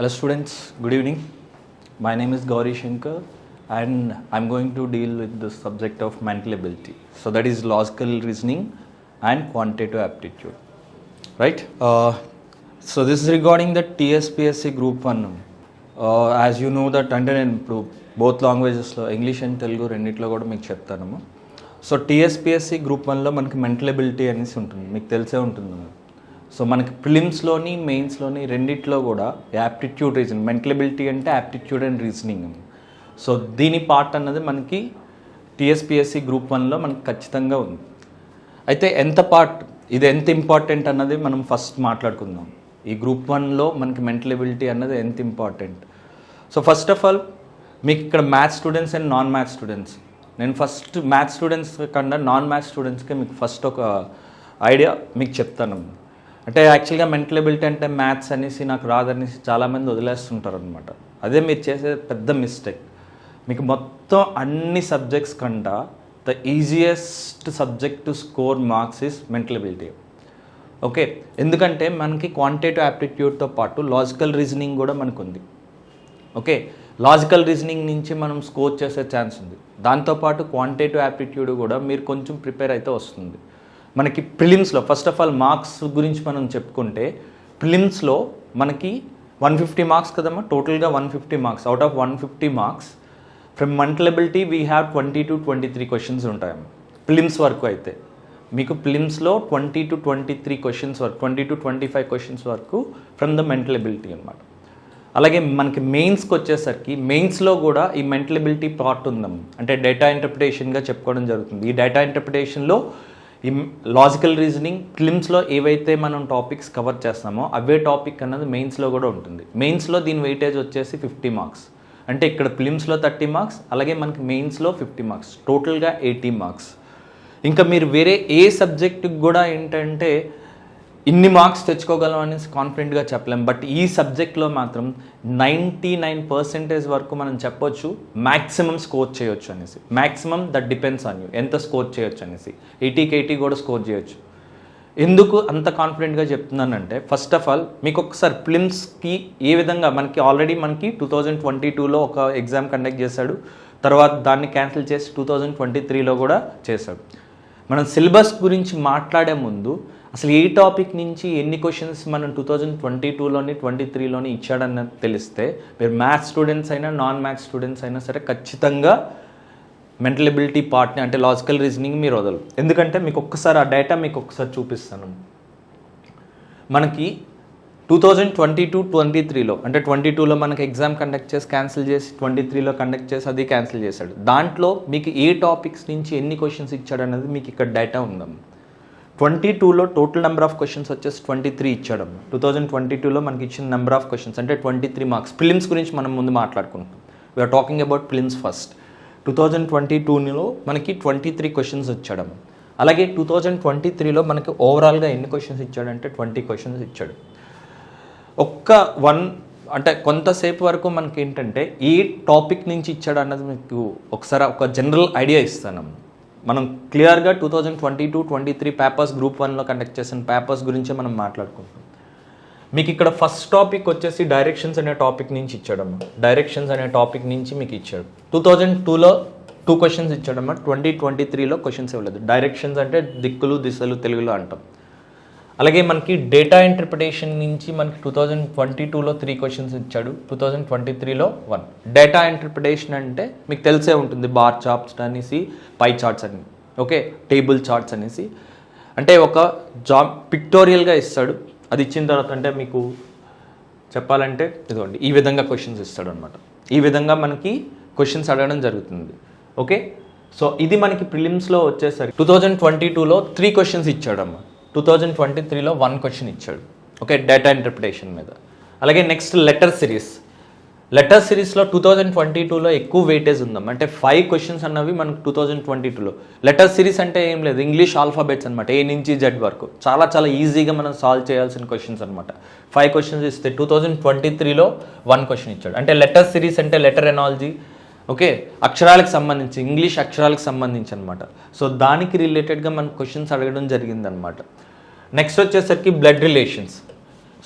Hello students, good evening. My name is Gauri Shankar and I'm going to deal with the subject of mental ability. So that is logical reasoning and quantitative aptitude. Right? So this is regarding the TSPSC Group 1. As you know that అంటే నేను ఇప్పుడు both లాంగ్వేజెస్లో English and Telugu రెండిట్లో కూడా మీకు చెప్తాను. So TSPSC group 1లో మనకి mental ability అనేసి ఉంటుంది, మీకు తెలిసే ఉంటుంది. సో మనకి ప్రిలిమ్స్లోని మెయిన్స్లోని రెండిట్లో కూడా యాప్టిట్యూడ్ రీజనింగ్, మెంటల్ ఎబిలిటీ అంటే యాప్టిట్యూడ్ అండ్ రీజనింగ్. సో దీని పార్ట్ అన్నది మనకి టీఎస్పిఎస్సి గ్రూప్ 1లో మనకి ఖచ్చితంగా ఉంది. అయితే ఎంత పార్ట్, ఇది ఎంత ఇంపార్టెంట్ అన్నది మనం ఫస్ట్ మాట్లాడుకుందాం. ఈ గ్రూప్ 1లో మనకి మెంటల్ ఎబిలిటీ అన్నది ఎంత important. So first of all మీకు ఇక్కడ maths students and non maths students, నేను ఫస్ట్ మ్యాథ్స్ స్టూడెంట్స్ కన్నా నాన్ మ్యాథ్స్ స్టూడెంట్స్కి మీకు ఫస్ట్ ఒక ఐడియా మీకు చెప్తాను. అంటే యాక్చువల్గా మెంటల్ ఎబిలిటీ అంటే మ్యాథ్స్ అనేసి నాకు రాదనేసి చాలామంది వదిలేస్తుంటారు అనమాట. అదే మీరు చేసే పెద్ద మిస్టేక్. మీకు మొత్తం అన్ని సబ్జెక్ట్స్ కంటే the easiest subject to score marks is mental ability. Okay, ఎందుకంటే మనకి క్వాంటిటేటివ్ యాప్టిట్యూడ్తో పాటు లాజికల్ రీజనింగ్ కూడా మనకు ఉంది. ఓకే, లాజికల్ రీజనింగ్ నుంచి మనం స్కోర్ చేసే ఛాన్స్ ఉంది. దాంతోపాటు క్వాంటిటేటివ్ యాప్టిట్యూడ్ కూడా మీరు కొంచెం ప్రిపేర్ అయితే వస్తుంది. మనకి ప్రిలిమ్స్లో ఫస్ట్ ఆఫ్ ఆల్ మార్క్స్ గురించి మనం చెప్పుకుంటే, ప్రిలిమ్స్లో మనకి 150 మార్క్స్ కదమ్మా, టోటల్గా 150 marks. Out of 150 marks from mental ability we have 20 to 23 questions ఉంటాయమ్మ ప్రిలిమ్స్ వరకు. అయితే మీకు ప్రిలిమ్స్లో 20 to 23 క్వశ్చన్స్ వరకు, 20 to 25 క్వశ్చన్స్ వరకు ఫ్రమ్ ద మెంటల్ ఎబిలిటీ అనమాట. అలాగే మనకి మెయిన్స్కి వచ్చేసరికి మెయిన్స్లో కూడా ఈ మెంటల్ ఎబిలిటీ పార్ట్ ఉందాం, అంటే డేటా ఇంటర్ప్రిటేషన్గా చెప్పుకోవడం జరుగుతుంది. ఈ డేటా ఇంటర్ప్రిటేషన్లో ఈ లాజికల్ రీజనింగ్ ప్రిలిమ్స్లో ఏవైతే మనం టాపిక్స్ కవర్ చేస్తామో అవే టాపిక్ అన్నది మెయిన్స్లో కూడా ఉంటుంది. మెయిన్స్లో దీని వెయిటేజ్ వచ్చేసి 50 మార్క్స్. అంటే ఇక్కడ ప్రిలిమ్స్లో 30 మార్క్స్, అలాగే మనకి మెయిన్స్లో 50 మార్క్స్, టోటల్గా 80 మార్క్స్. ఇంకా మీరు వేరే ఏ సబ్జెక్టుకి కూడా ఏంటంటే ఇన్ని మార్క్స్ తెచ్చుకోగలం అనేసి కాన్ఫిడెంట్గా చెప్పలేం. బట్ ఈ సబ్జెక్ట్లో మాత్రం 99% వరకు మనం చెప్పొచ్చు మ్యాక్సిమం స్కోర్ చేయొచ్చు అనేసి. Maximum that depends on you, ఎంత స్కోర్ చేయొచ్చు అనేసి. 80కి 80 కూడా స్కోర్ చేయొచ్చు. ఎందుకు అంత కాన్ఫిడెంట్గా చెప్తున్నానంటే, ఫస్ట్ ఆఫ్ ఆల్ మీకు ఒకసారి ప్రిలిమ్స్కి ఏ విధంగా మనకి ఆల్రెడీ మనకి 2022లో ఒక ఎగ్జామ్ కండక్ట్ చేశాడు, తర్వాత దాన్ని క్యాన్సిల్ చేసి 2023లో కూడా చేశాడు. మనం సిలబస్ గురించి మాట్లాడే ముందు అసలు ఏ టాపిక్ నుంచి ఎన్ని క్వశ్చన్స్ మనం 2022లోని 23లోని ఇచ్చాడన్నది తెలిస్తే మీరు మ్యాథ్స్ స్టూడెంట్స్ అయినా నాన్ మ్యాథ్స్ స్టూడెంట్స్ అయినా సరే ఖచ్చితంగా మెంటల్ ఎబిలిటీ పార్ట్ని అంటే లాజికల్ రీజనింగ్ మీరు వదలరు. ఎందుకంటే మీకు ఒక్కసారి ఆ డేటా మీకు ఒక్కసారి చూపిస్తాను. మనకి 2022-23లో అంటే 22లో మనకి ఎగ్జామ్ కండక్ట్ చేసి క్యాన్సిల్ చేసి 23లో కండక్ట్ చేసి అది క్యాన్సిల్ చేశాడు. దాంట్లో మీకు ఏ టాపిక్స్ నుంచి ఎన్ని క్వశ్చన్స్ ఇచ్చాడు అనేది మీకు ఇక్కడ డేటా ఉందమ్మ. 22లో టోటల్ నెంబర్ ఆఫ్ క్వశ్చన్స్ వచ్చేసి 23 ఇచ్చాడు. 2022లో మనకి ఇచ్చిన నెంబర్ ఆఫ్ క్వశ్చన్స్ అంటే 23 మార్క్స్. ప్రిలిమ్స్ గురించి మనం ముందు మాట్లాడుకుంటాం. We are talking about prelims first. 2022లో మనకి 23 క్వశ్చన్స్ ఇచ్చాడు. అలాగే 2023లో మనకి ఓవరాల్గా ఎన్ని క్వశ్చన్స్ ఇచ్చాడంటే 20 క్వశ్చన్స్ ఇచ్చాడు. అంటే కొంతసేపు వరకు మనకి ఏంటంటే ఏ టాపిక్ నుంచి ఇచ్చాడు అన్నది మీకు ఒకసారి ఒక జనరల్ ఐడియా ఇస్తాను. మనం క్లియర్గా 2022-23 పేపర్స్ గ్రూప్ 1లో కండక్ట్ చేసిన పేపర్స్ గురించే మనం మాట్లాడుకుంటాం. మీకు ఇక్కడ ఫస్ట్ టాపిక్ వచ్చేసి డైరెక్షన్స్ అనే టాపిక్ నుంచి ఇచ్చాడమ్మా. డైరెక్షన్స్ అనే టాపిక్ నుంచి మీకు ఇచ్చాడు. 2002లో 2 క్వశ్చన్స్ ఇచ్చాడమ్మా. 2023లో క్వశ్చన్స్ ఇవ్వలేదు. డైరెక్షన్స్ అంటే దిక్కులు దిశలు తెలుగులో అంటాం. అలాగే మనకి డేటా ఇంటర్ప్రిటేషన్ నుంచి మనకి 2022లో 3 క్వశ్చన్స్ ఇచ్చాడు. 2023లో 1. డేటా ఇంటర్ప్రిటేషన్ అంటే మీకు తెలిసే ఉంటుంది, బార్ చార్ట్స్ అనేసి, పై చార్ట్స్ అని, ఓకే, టేబుల్ చార్ట్స్ అనేసి. అంటే ఒక పిక్టోరియల్గా ఇస్తాడు. అది ఇచ్చిన తర్వాత అంటే మీకు చెప్పాలంటే ఇదిగోండి ఈ విధంగా క్వశ్చన్స్ ఇస్తాడు అనమాట. ఈ విధంగా మనకి క్వశ్చన్స్ అడగడం జరుగుతుంది. ఓకే, సో ఇది మనకి ప్రిలిమ్స్లో వచ్చేసరికి 2022లో 3 క్వశ్చన్స్ ఇచ్చాడమ్మా. 2023లో 1 క్వశ్చన్ ఇచ్చాడు. ఓకే, డేటా ఇంటర్ప్రిటేషన్ మీద. అలాగే నెక్స్ట్ లెటర్ సిరీస్. లెటర్ సిరీస్లో 2022లో ఎక్కువ వెయిటేజ్ ఉందాం. అంటే 5 క్వశ్చన్స్ అన్నవి మనకు 2022లో. లెటర్ సిరీస్ అంటే ఏం లేదు, ఇంగ్లీష్ ఆల్ఫాబెట్స్ అనమాట, A నుంచి Z వరకు. చాలా చాలా ఈజీగా మనం సాల్వ్ చేయాల్సిన క్వశ్చన్స్ అనమాట. 5 క్వశ్చన్స్ ఇస్తే 2023లో 1 క్వశ్చన్ ఇచ్చాడు. అంటే లెటర్ సిరీస్ అంటే లెటర్ ఎనాలజీ, ఓకే, అక్షరాలకు సంబంధించి, ఇంగ్లీష్ అక్షరాలకు సంబంధించి అనమాట. సో దానికి రిలేటెడ్గా మనకు క్వశ్చన్స్ అడగడం జరిగిందనమాట. నెక్స్ట్ వచ్చేసరికి బ్లడ్ రిలేషన్స్.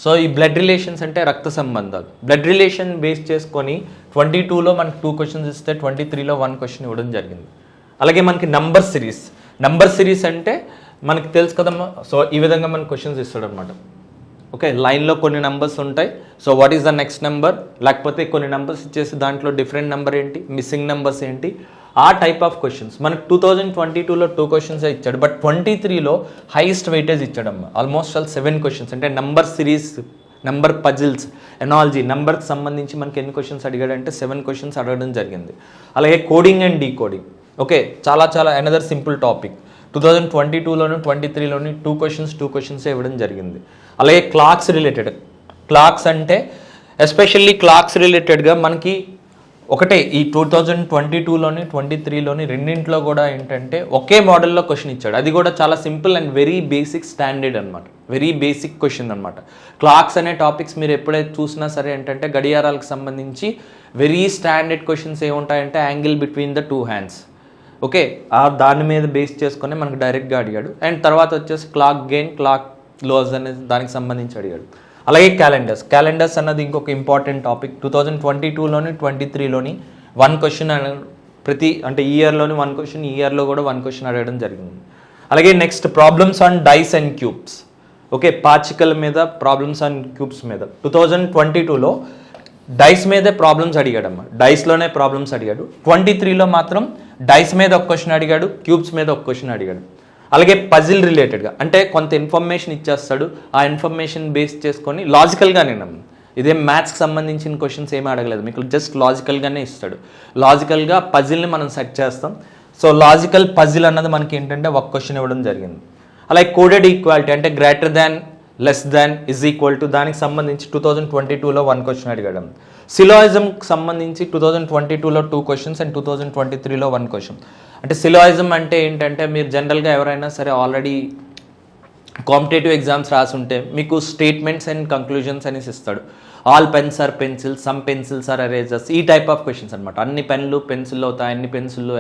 సో ఈ బ్లడ్ రిలేషన్స్ అంటే రక్త సంబంధాలు. బ్లడ్ రిలేషన్ బేస్ చేసుకొని 22లో మనకు 2 క్వశ్చన్స్ ఇస్తే 23లో 1 క్వశ్చన్ ఇవ్వడం జరిగింది. అలాగే మనకి నంబర్ సిరీస్ అంటే మనకి తెలుసు కదమ్మా. సో ఈ విధంగా మనకు క్వశ్చన్స్ ఇస్తాడు అనమాట. ఓకే, లైన్లో కొన్ని నెంబర్స్ ఉంటాయి. So what is the next number, లేకపోతే కొన్ని నెంబర్స్ ఇచ్చేసి దాంట్లో డిఫరెంట్ నెంబర్ ఏంటి, మిస్సింగ్ నెంబర్స్ ఏంటి, ఆ టైప్ ఆఫ్ క్వశ్చన్స్. మనకు 2022లో 2 క్వశ్చన్స్ ఇచ్చాడు, బట్ 23లో హైయెస్ట్ వెయిటేజ్ ఇచ్చాడమ్మా. Almost all 7 questions. అంటే number series, number puzzles, analogy, నెంబర్కి సంబంధించి మనకి ఎన్ని క్వశ్చన్స్ అడిగాడంటే 7 క్వశ్చన్స్ అడగడం జరిగింది. అలాగే కోడింగ్ అండ్ డీకోడింగ్. ఓకే, చాలా అనదర్ సింపుల్ టాపిక్. 2022లోను 23లోని 2 క్వశ్చన్స్ ఇవ్వడం జరిగింది. అలాగే క్లాక్స్ అంటే ఎస్పెషల్లీ క్లాక్స్ రిలేటెడ్గా మనకి ఒకటే ఈ 2022లోని 23లోని రెండింటిలో కూడా ఏంటంటే ఒకే మోడల్లో క్వశ్చన్ ఇచ్చాడు. అది కూడా చాలా simple and very basic standard అనమాట, వెరీ బేసిక్ క్వశ్చన్ అనమాట. క్లాక్స్ అనే టాపిక్స్ మీరు ఎప్పుడైతే చూసినా సరే ఏంటంటే గడియారాలకు సంబంధించి వెరీ స్టాండర్డ్ క్వశ్చన్స్ ఏముంటాయంటే angle between the 2 hands. Okay, దాని మీద బేస్ చేసుకొని మనకు డైరెక్ట్గా అడిగాడు. అండ్ తర్వాత వచ్చేసి క్లాక్ గెయిన్, క్లాక్ లాస్ అనేది దానికి సంబంధించి అడిగాడు. అలాగే క్యాలెండర్స్ అన్నది ఇంకొక ఇంపార్టెంట్ టాపిక్. 2022లోని 23లోని 1 క్వశ్చన్ అంటే ఈ ఇయర్లోని 1 క్వశ్చన్, ఈ ఇయర్లో కూడా 1 క్వశ్చన్ అడగడం జరిగింది. అలాగే next problems on dice and cubes. Okay, పాచికల మీద, ప్రాబ్లమ్స్ ఆన్ క్యూబ్స్ మీద. 2022లో డైస్ మీదే ప్రాబ్లమ్స్ అడిగాడమ్మా, డైస్లోనే ప్రాబ్లమ్స్ అడిగాడు. 23లో మాత్రం డైస్ మీద ఒక క్వశ్చన్ అడిగాడు, క్యూబ్స్ మీద ఒక క్వశ్చన్ అడిగాడు. అలాగే పజిల్ రిలేటెడ్గా అంటే కొంత ఇన్ఫర్మేషన్ ఇచ్చేస్తాడు, ఆ ఇన్ఫర్మేషన్ బేస్ చేసుకొని లాజికల్గా నేను ఇదే మ్యాథ్స్కి సంబంధించిన క్వశ్చన్స్ ఏమీ అడగలేదు, మీకు జస్ట్ లాజికల్గానే ఇస్తాడు. లాజికల్గా పజిల్ని మనం సెట్ చేస్తాం. సో లాజికల్ పజిల్ అన్నది మనకి ఏంటంటే ఒక క్వశ్చన్ ఇవ్వడం జరిగింది. అలాగే కోడెడ్ ఈక్వాలిటీ అంటే greater than, less than, is equal to, దానికి సంబంధించి 2022లో 1 క్వశ్చన్ అడిగాడు. సిలాయిజంకి సంబంధించి 2022లో 2 క్వశ్చన్స్ అండ్ 2023లో 1 క్వశ్చన్. అంటే సిలాయిజం అంటే ఏంటంటే మీరు జనరల్గా ఎవరైనా సరే ఆల్రెడీ కాంపిటేటివ్ ఎగ్జామ్స్ రాసుంటే మీకు స్టేట్మెంట్స్ అండ్ కంక్లూజన్స్ అనేసి ఇస్తాడు. All pens are pencils, some pencils are erasers, ఈ టైప్ ఆఫ్ క్వశ్చన్స్ అనమాట. అన్ని పెన్లు పెన్సిల్ అవుతాయి, అన్ని పెన్సిళ్ళు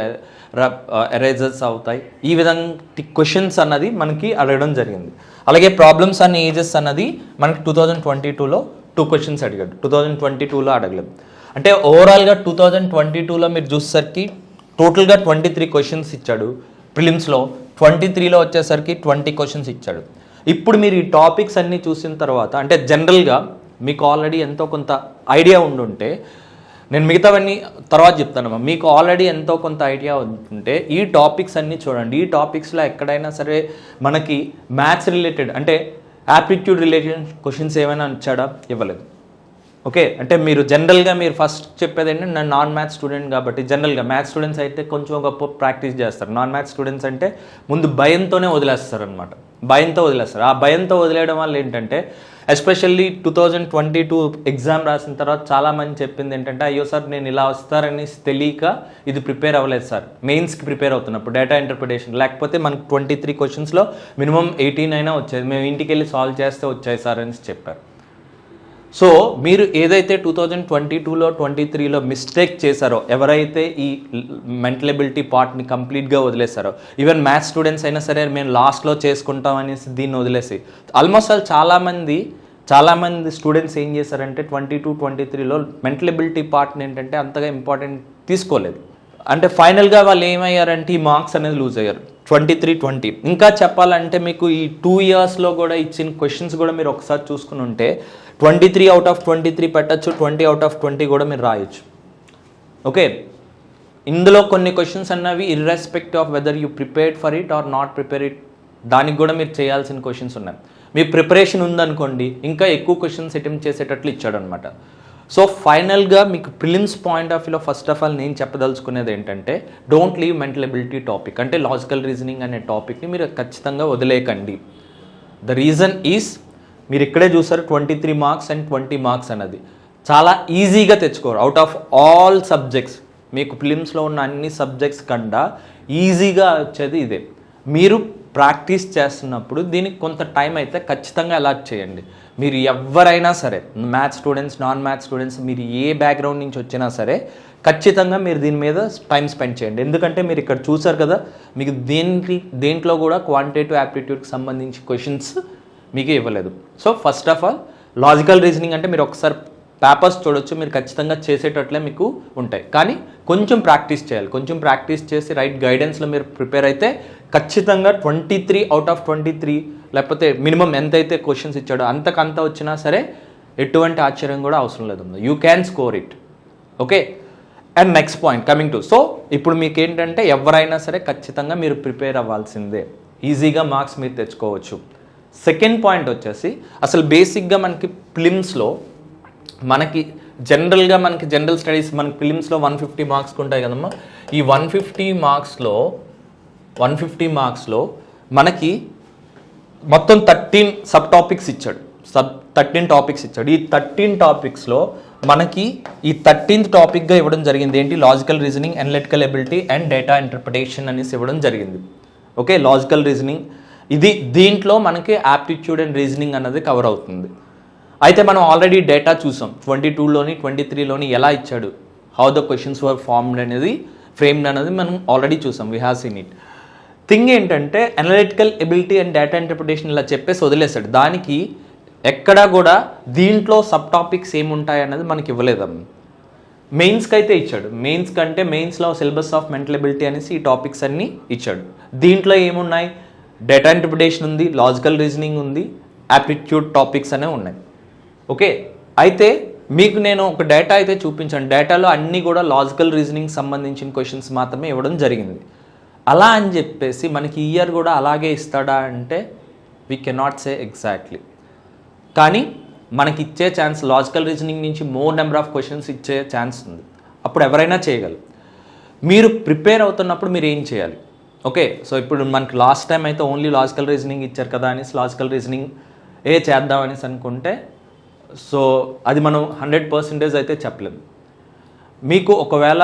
ఎరేజర్స్ అవుతాయి, ఈ విధంగా క్వశ్చన్స్ అన్నది మనకి అడగడం జరిగింది. అలాగే ప్రాబ్లమ్స్ అండ్ ఏజెస్ అన్నది మనకి 2022లో 2 క్వశ్చన్స్ అడిగాడు, 2022లో అడగలేదు. అంటే ఓవరాల్గా 2022లో మీరు చూసేసరికి టోటల్గా 23 క్వశ్చన్స్ ఇచ్చాడు ప్రిలిమ్స్లో. 23లో వచ్చేసరికి 20 క్వశ్చన్స్ ఇచ్చాడు. ఇప్పుడు మీరు ఈ టాపిక్స్ అన్నీ చూసిన తర్వాత అంటే జనరల్గా మీకు ఆల్రెడీ ఎంతో కొంత ఐడియా ఉండుంటే, నేను మిగతావన్నీ తర్వాత చెప్తానమ్మా, మీకు ఆల్రెడీ ఎంతో కొంత ఐడియా ఉంటే ఈ టాపిక్స్ అన్నీ చూడండి. ఈ టాపిక్స్లో ఎక్కడైనా సరే మనకి మ్యాథ్స్ రిలేటెడ్ అంటే యాప్టిట్యూడ్ రిలేటెడ్ క్వశ్చన్స్ ఏమైనా ఇచ్చాడా? ఇవ్వలేదు. ఓకే, అంటే మీరు జనరల్గా మీరు ఫస్ట్ చెప్పేది ఏంటంటే నేను నాన్ మ్యాథ్స్ స్టూడెంట్ కాబట్టి, జనరల్గా మ్యాథ్స్ స్టూడెంట్స్ అయితే కొంచెం గొప్ప ప్రాక్టీస్ చేస్తారు. నాన్ మ్యాథ్స్ స్టూడెంట్స్ అంటే ముందు భయంతోనే వదిలేస్తారు అనమాట, భయంతో వదిలేస్తారు. ఆ భయంతో వదిలేయడం వల్ల ఏంటంటే ఎస్పెషల్లీ 2022 ఎగ్జామ్ రాసిన తర్వాత చాలామంది చెప్పింది ఏంటంటే అయ్యో సార్ నేను ఇలా వస్తారని తెలియక ఇది ప్రిపేర్ అవ్వలేదు సార్, మెయిన్స్కి ప్రిపేర్ అవుతున్నప్పుడు డేటా ఇంటర్ప్రిటేషన్, లేకపోతే మనకు 23 క్వశ్చన్స్లో మినిమం 18 అయినా వచ్చేది, మేము ఇంటికి వెళ్ళి సాల్వ్ చేస్తే వచ్చాయి సార్ అని చెప్పారు. సో మీరు ఏదైతే 2022లో 23లో మిస్టేక్ చేశారో, ఎవరైతే ఈ మెంటల్ ఎబిలిటీ పార్ట్ని కంప్లీట్గా వదిలేశారో, ఈవెన్ మ్యాథ్స్ స్టూడెంట్స్ అయినా సరే మేము లాస్ట్లో చేసుకుంటాం అనేసి దీన్ని వదిలేసి ఆల్మోస్ట్ ఆల్ చాలామంది స్టూడెంట్స్ ఏం చేశారంటే 22-23లో మెంటల్ ఎబిలిటీ పార్ట్ని ఏంటంటే అంతగా ఇంపార్టెంట్ తీసుకోలేదు. అంటే ఫైనల్గా వాళ్ళు ఏమయ్యారంటే ఈ మార్క్స్ అనేది లూజ్ అయ్యారు 23-20. ఇంకా చెప్పాలంటే మీకు ఈ 2 ఇయర్స్లో కూడా ఇచ్చిన క్వశ్చన్స్ కూడా మీరు ఒకసారి చూసుకుని ఉంటే 23 out of 23 పెట్టచ్చు, 20 out of 20 కూడా మీరు రాయొచ్చు. ఓకే, ఇందులో కొన్ని క్వశ్చన్స్ అన్నవి irrespective of whether you prepared for it or not prepare it, దానికి కూడా మీరు చేయాల్సిన క్వశ్చన్స్ ఉన్నాయి. మీ ప్రిపరేషన్ ఉందనుకోండి ఇంకా ఎక్కువ క్వశ్చన్స్ అటెంప్ట్ చేసేటట్లు ఇచ్చాడు అనమాట. సో ఫైనల్గా మీకు ప్రిలిమ్స్ పాయింట్ ఆఫ్ వ్యూలో ఫస్ట్ ఆఫ్ ఆల్ నేను చెప్పదలుచుకునేది ఏంటంటే don't leave mental ability topic అంటే లాజికల్ రీజనింగ్ అనే టాపిక్ని మీరు ఖచ్చితంగా వదిలేయకండి. ద రీజన్ ఈజ్ మీరు ఇక్కడే చూసారు 23 మార్క్స్ అండ్ 20 మార్క్స్ అన్నది చాలా ఈజీగా తెచ్చుకోరు. అవుట్ ఆఫ్ ఆల్ సబ్జెక్ట్స్ మీకు ప్రిలిమ్స్లో ఉన్న అన్ని సబ్జెక్ట్స్ కన్నా ఈజీగా వచ్చేది ఇదే. మీరు ప్రాక్టీస్ చేస్తున్నప్పుడు దీనికి కొంత టైం అయితే ఖచ్చితంగా అలాట్ చేయండి. మీరు ఎవరైనా సరే maths students, non maths students, మీరు ఏ బ్యాక్గ్రౌండ్ నుంచి వచ్చినా సరే ఖచ్చితంగా మీరు దీని మీద టైం స్పెండ్ చేయండి. ఎందుకంటే మీరు ఇక్కడ చూసారు కదా మీకు దేంట్లో కూడా క్వాంటిటేటివ్ యాప్టిట్యూడ్కి సంబంధించి క్వశ్చన్స్ మీకు ఇవ్వలేదు. So first of all logical reasoning అంటే మీరు ఒకసారి పేపర్స్ చూడొచ్చు, మీరు ఖచ్చితంగా చేసేటట్లే మీకు ఉంటాయి. కానీ కొంచెం ప్రాక్టీస్ చేయాలి. కొంచెం ప్రాక్టీస్ చేసి రైట్ గైడెన్స్లో మీరు ప్రిపేర్ అయితే ఖచ్చితంగా 23 out of 23 లేకపోతే మినిమం ఎంతైతే క్వశ్చన్స్ ఇచ్చాడో అంతకంత వచ్చినా సరే ఎటువంటి ఆశ్చర్యం కూడా అవసరం లేదు. You can score it. Okay, and next point coming to, so ఇప్పుడు మీకు ఏంటంటే ఎవరైనా సరే ఖచ్చితంగా మీరు ప్రిపేర్ అవ్వాల్సిందే, ఈజీగా మార్క్స్ మీరు తెచ్చుకోవచ్చు. సెకండ్ పాయింట్ వచ్చేసి అసలు బేసిక్గా మనకి ప్రిలిమ్స్లో మనకి జనరల్గా మనకి జనరల్ స్టడీస్ మనకి ప్రిలిమ్స్లో 150 మార్క్స్కి ఉంటాయి కదమ్మా. ఈ 150 మార్క్స్లో మనకి మొత్తం 13 సబ్ టాపిక్స్ ఇచ్చాడు. 13 టాపిక్స్ ఇచ్చాడు. ఈ 13 టాపిక్స్లో మనకి ఈ 13th టాపిక్గా ఇవ్వడం జరిగింది ఏంటి, logical reasoning, analytical ability and data interpretation అనేసి ఇవ్వడం జరిగింది. ఓకే, లాజికల్ రీజనింగ్ దీంట్లో మనకి యాప్టిట్యూడ్ అండ్ రీజనింగ్ అన్నది కవర్ అవుతుంది. అయితే మనం ఆల్రెడీ డేటా చూసాం 22లోని 23లోని ఎలా ఇచ్చాడు, how the questions were formed అనేది ఫ్రేమ్డ్ అనేది మనం ఆల్రెడీ చూసాం. We have seen it. Thing ఏంటంటే analytical ability and data interpretation ఇలా చెప్పేసి వదిలేశాడు. దానికి ఎక్కడా కూడా దీంట్లో సబ్ టాపిక్స్ ఏముంటాయి అన్నది మనకి ఇవ్వలేదమ్మ. మెయిన్స్కి అయితే ఇచ్చాడు. మెయిన్స్ కంటే మెయిన్స్లో సిలబస్ ఆఫ్ మెంటల్ ఎబిలిటీ అనేసి ఈ టాపిక్స్ అన్నీ ఇచ్చాడు. దీంట్లో ఏమున్నాయి, డేటా ఇంటర్ప్రిటేషన్ ఉంది, లాజికల్ రీజనింగ్ ఉంది, యాప్టిట్యూడ్ టాపిక్స్ అనేవి ఉన్నాయి. ఓకే, అయితే మీకు నేను ఒక డేటా అయితే చూపించాను. డేటాలో అన్నీ కూడా లాజికల్ రీజనింగ్ సంబంధించిన క్వశ్చన్స్ మాత్రమే ఇవ్వడం జరిగింది. అలా అని చెప్పేసి మనకి ఇయర్ కూడా అలాగే ఇస్తాడా అంటే వీ కెనాట్ సే ఎగ్జాక్ట్లీ. కానీ మనకి ఇచ్చే ఛాన్స్ లాజికల్ రీజనింగ్ నుంచి మోర్ నెంబర్ ఆఫ్ క్వశ్చన్స్ ఇచ్చే ఛాన్స్ ఉంది. అప్పుడు ఎవరైనా చేయగలరు. మీరు ప్రిపేర్ అవుతున్నప్పుడు మీరు ఏం చేయాలి? ఓకే, సో ఇప్పుడు మనకి లాస్ట్ టైం అయితే ఓన్లీ లాజికల్ రీజనింగ్ ఇచ్చారు కదా అనేసి లాజికల్ రీజనింగ్ చేద్దాం అనేసి అనుకుంటే సో అది మనం 100% అయితే చెప్పలేము. మీకు ఒకవేళ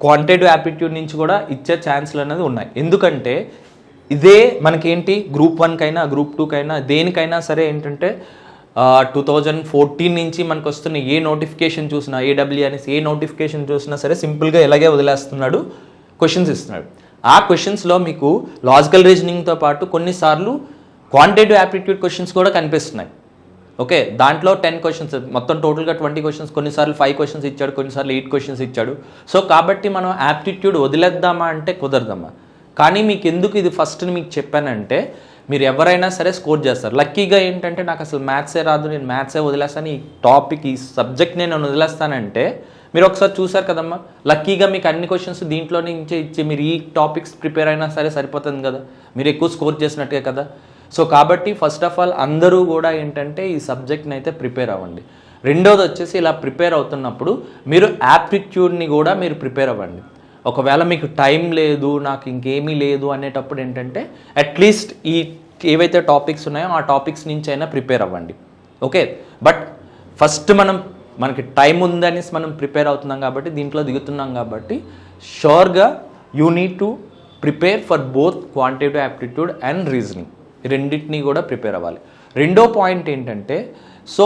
క్వాంటిటేటివ్ యాప్టిట్యూడ్ నుంచి కూడా ఇచ్చే ఛాన్స్లు అనేది ఉన్నాయి. ఎందుకంటే ఇదే మనకేంటి గ్రూప్ 1కైనా గ్రూప్ 2కైనా దేనికైనా సరే ఏంటంటే 2014 నుంచి మనకు వస్తున్న ఏ నోటిఫికేషన్ చూసినా ఏడబ్ల్యూ అనేసి ఏ నోటిఫికేషన్ చూసినా సరే సింపుల్గా ఇలాగే వదిలేస్తున్నాడు, క్వశ్చన్స్ ఇస్తున్నాడు. ఆ క్వశ్చన్స్లో మీకు లాజికల్ రీజనింగ్తో పాటు కొన్నిసార్లు క్వాంటిటేటివ్ యాప్టిట్యూడ్ క్వశ్చన్స్ కూడా కనిపిస్తున్నాయి. ఓకే, దాంట్లో 10 క్వశ్చన్స్ మొత్తం టోటల్గా 20 క్వశ్చన్స్, కొన్నిసార్లు 5 క్వశ్చన్స్ ఇచ్చాడు, కొన్నిసార్లు 8 క్వశ్చన్స్ ఇచ్చాడు. సో కాబట్టి మనం యాప్టిట్యూడ్ వదిలేద్దామా అంటే కుదరదమ్మా. కానీ మీకు ఎందుకు ఇది ఫస్ట్ మీకు చెప్పానంటే మీరు ఎవరైనా సరే స్కోర్ చేస్తారు. లక్కీగా ఏంటంటే నాకు అసలు మ్యాథ్సే రాదు, నేను మ్యాథ్సే వదిలేస్తాను, ఈ టాపిక్ ఈ సబ్జెక్ట్ నేను వదిలేస్తానంటే మీరు ఒకసారి చూసారు కదమ్మా. లక్కీగా మీకు అన్ని క్వశ్చన్స్ దీంట్లో నుంచే ఇచ్చి మీరు ఈ టాపిక్స్ ప్రిపేర్ అయినా సరే సరిపోతుంది కదా, మీరు ఎక్కువ స్కోర్ చేసినట్టుగా కదా. సో కాబట్టి ఫస్ట్ ఆఫ్ ఆల్ అందరూ కూడా ఏంటంటే ఈ సబ్జెక్ట్ని అయితే ప్రిపేర్ అవ్వండి. రెండోది వచ్చేసి ఇలా ప్రిపేర్ అవుతున్నప్పుడు మీరు యాప్టిట్యూడ్ని కూడా మీరు ప్రిపేర్ అవ్వండి. ఒకవేళ మీకు టైం లేదు, నాకు ఇంకేమీ లేదు అనేటప్పుడు ఏంటంటే అట్లీస్ట్ ఈ ఏవైతే టాపిక్స్ ఉన్నాయో ఆ టాపిక్స్ నుంచి అయినా ప్రిపేర్ అవ్వండి. ఓకే, బట్ ఫస్ట్ మనకి టైం ఉందనేసి మనం ప్రిపేర్ అవుతున్నాం కాబట్టి దీంట్లో దిగుతున్నాం కాబట్టి షూర్గా you need to prepare for both quantitative aptitude and reasoning. రెండింటినీ కూడా ప్రిపేర్ అవ్వాలి. రెండో పాయింట్ ఏంటంటే సో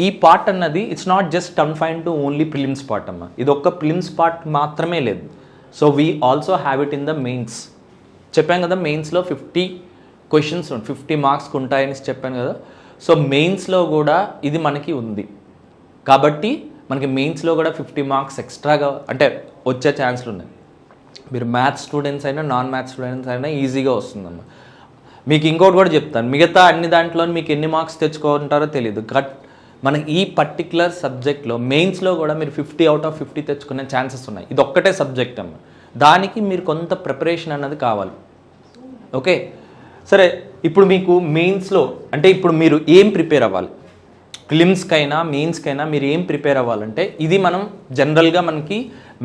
ఈ పార్ట్ అన్నది it's not just confine to only prelims part అమ్మా. ఇది ఒక్క ప్రిలిమ్స్ పార్ట్ మాత్రమే లేదు. So we also have it in the mains. చెప్పాను కదా మెయిన్స్లో 50 క్వశ్చన్స్ 50 మార్క్స్కి ఉంటాయని చెప్పాను కదా. సో మెయిన్స్లో కూడా ఇది మనకి ఉంది కాబట్టి మనకి మెయిన్స్లో కూడా 50 మార్క్స్ ఎక్స్ట్రాగా అంటే వచ్చే ఛాన్స్లు ఉన్నాయి. మీరు మ్యాథ్స్ స్టూడెంట్స్ అయినా నాన్ మ్యాథ్స్ స్టూడెంట్స్ అయినా ఈజీగా వస్తుందమ్మా. మీకు ఇంకోటి కూడా చెప్తాను, మిగతా అన్ని దాంట్లో మీకు ఎన్ని మార్క్స్ తెచ్చుకుంటారో తెలియదు. మనకి ఈ పర్టికులర్ సబ్జెక్ట్లో మెయిన్స్లో కూడా మీరు 50 out of 50 తెచ్చుకునే ఛాన్సెస్ ఉన్నాయి. ఇది ఒక్కటే సబ్జెక్ట్ అమ్మ. దానికి మీరు కొంత ప్రిపరేషన్ అన్నది కావాలి. ఓకే, సరే ఇప్పుడు మీకు మెయిన్స్లో అంటే ఇప్పుడు మీరు ఏం ప్రిపేర్ అవ్వాలి, ప్రిలిమ్స్కైనా మెయిన్స్కైనా మీరు ఏం ప్రిపేర్ అవ్వాలంటే ఇది మనం జనరల్గా మనకి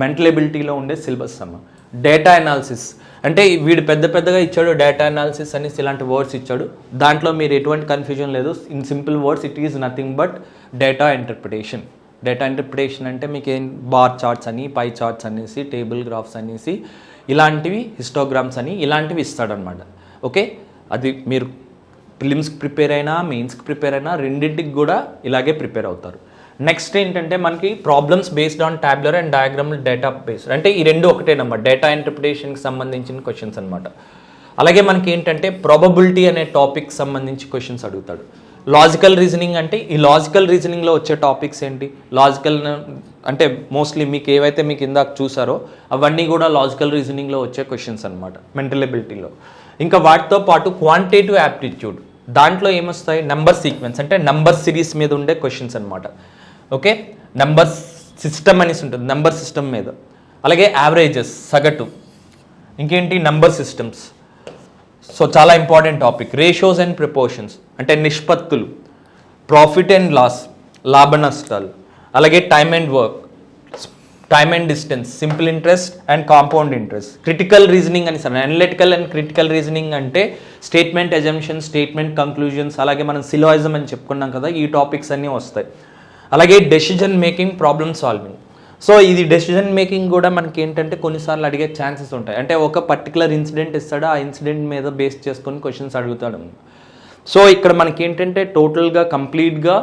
మెంటల్ ఎబిలిటీలో ఉండే సిలబస్ అమ్మ. డేటా అనాలిసిస్ అంటే వీడు పెద్దగా ఇచ్చాడు, డేటా అనాలిసిస్ అని ఇలాంటి వర్డ్స్ ఇచ్చాడు. దాంట్లో మీరు ఎటువంటి కన్ఫ్యూజన్ లేదు. In simple words it is nothing but data interpretation. Data interpretation అంటే మీకు ఏం బార్ చార్ట్స్ అని, పై చార్ట్స్ అనేసి, టేబుల్ గ్రాఫ్స్ అనేసి, ఇలాంటివి హిస్టోగ్రామ్స్ అని ఇలాంటివి ఇస్తాడనమాట. ఓకే, అది మీరు ప్రిలిమ్స్కి ప్రిపేర్ అయినా మెయిన్స్కి ప్రిపేర్ అయినా రెండింటికి కూడా ఇలాగే ప్రిపేర్ అవుతారు. నెక్స్ట్ ఏంటంటే మనకి problems based on tabular and diagram data based అంటే ఈ రెండు ఒకటేనమాట. డేటా ఇంటర్ప్రిటేషన్కి సంబంధించిన క్వశ్చన్స్ అనమాట. అలాగే మనకి ఏంటంటే ప్రాబబిలిటీ అనే టాపిక్ సంబంధించి క్వశ్చన్స్ అడుగుతాడు. లాజికల్ రీజనింగ్ అంటే ఈ లాజికల్ రీజనింగ్లో వచ్చే టాపిక్స్ ఏంటి, లాజికల్ అంటే మోస్ట్లీ మీకు ఏవైతే మీకు ఇందాక చూసారో అవన్నీ కూడా లాజికల్ రీజనింగ్లో వచ్చే క్వశ్చన్స్ అనమాట మెంటల్ ఎబిలిటీలో. ఇంకా వాటితో పాటు క్వాంటిటేటివ్ యాప్టిట్యూడ్, దాంట్లో ఏమొస్తాయి, నెంబర్ సీక్వెన్స్ అంటే నెంబర్ సిరీస్ మీద ఉండే క్వశ్చన్స్ అనమాట. ఓకే, నెంబర్ సిస్టమ్ అనేసి ఉంటుంది, నెంబర్ సిస్టమ్ మీద. అలాగే యావరేజెస్, సగటు. ఇంకేంటి, నెంబర్ సిస్టమ్స్. సో చాలా important topic. Ratios and proportions అంటే నిష్పత్తులు, ప్రాఫిట్ అండ్ లాస్, లాభ నష్టాలు. అలాగే time and work, time and distance, simple interest and compound interest. Critical reasoning అని sir, analytical and critical reasoning అంటే స్టేట్మెంట్ అజంప్షన్, స్టేట్మెంట్ కంక్లూజన్స్, అలాగే మనం సిలోయిజం అని చెప్పుకున్నాం కదా, ఈ టాపిక్స్ అన్నీ వస్తాయి. అలాగే decision making, problem solving. So ఇది డెసిజన్ మేకింగ్ కూడా మనకి ఏంటంటే కొన్నిసార్లు అడిగే ఛాన్సెస్ ఉంటాయి. అంటే ఒక పర్టికులర్ ఇన్సిడెంట్ ఇస్తాడు, ఆ ఇన్సిడెంట్ మీద బేస్ చేసుకొని క్వశ్చన్స్ అడుగుతాడు. సో ఇక్కడ మనకి ఏంటంటే టోటల్గా కంప్లీట్గా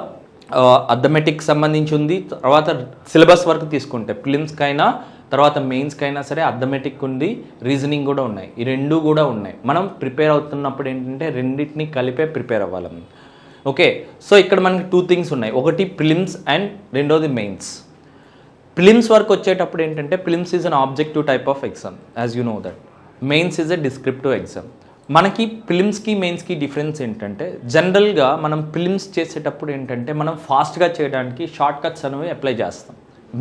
అథమెటిక్ సంబంధించి ఉంది. తర్వాత సిలబస్ వరకు తీసుకుంటే ప్రిలిమ్స్కి అయినా తర్వాత మెయిన్స్కి అయినా సరే అథమెటిక్ ఉంది, రీజనింగ్ కూడా ఉన్నాయి. ఈ రెండు కూడా ఉన్నాయి. మనం ప్రిపేర్ అవుతున్నప్పుడు ఏంటంటే రెండింటిని కలిపే ప్రిపేర్ అవ్వాలి. ఓకే, సో ఇక్కడ మనకి 2 థింగ్స్ ఉన్నాయి. ఒకటి ప్రిలిమ్స్ అండ్ రెండోది మెయిన్స్. ప్రిలిమ్స్ వరకు వచ్చేటప్పుడు ఏంటంటే prelims is an objective type of exam, as you know that. Mains is a descriptive exam. మనకి ప్రిలిమ్స్కి మెయిన్స్కి డిఫరెన్స్ ఏంటంటే జనరల్గా మనం ప్రిలిమ్స్ చేసేటప్పుడు ఏంటంటే మనం ఫాస్ట్గా చేయడానికి షార్ట్ కట్స్ అనేవి అప్లై చేస్తాం.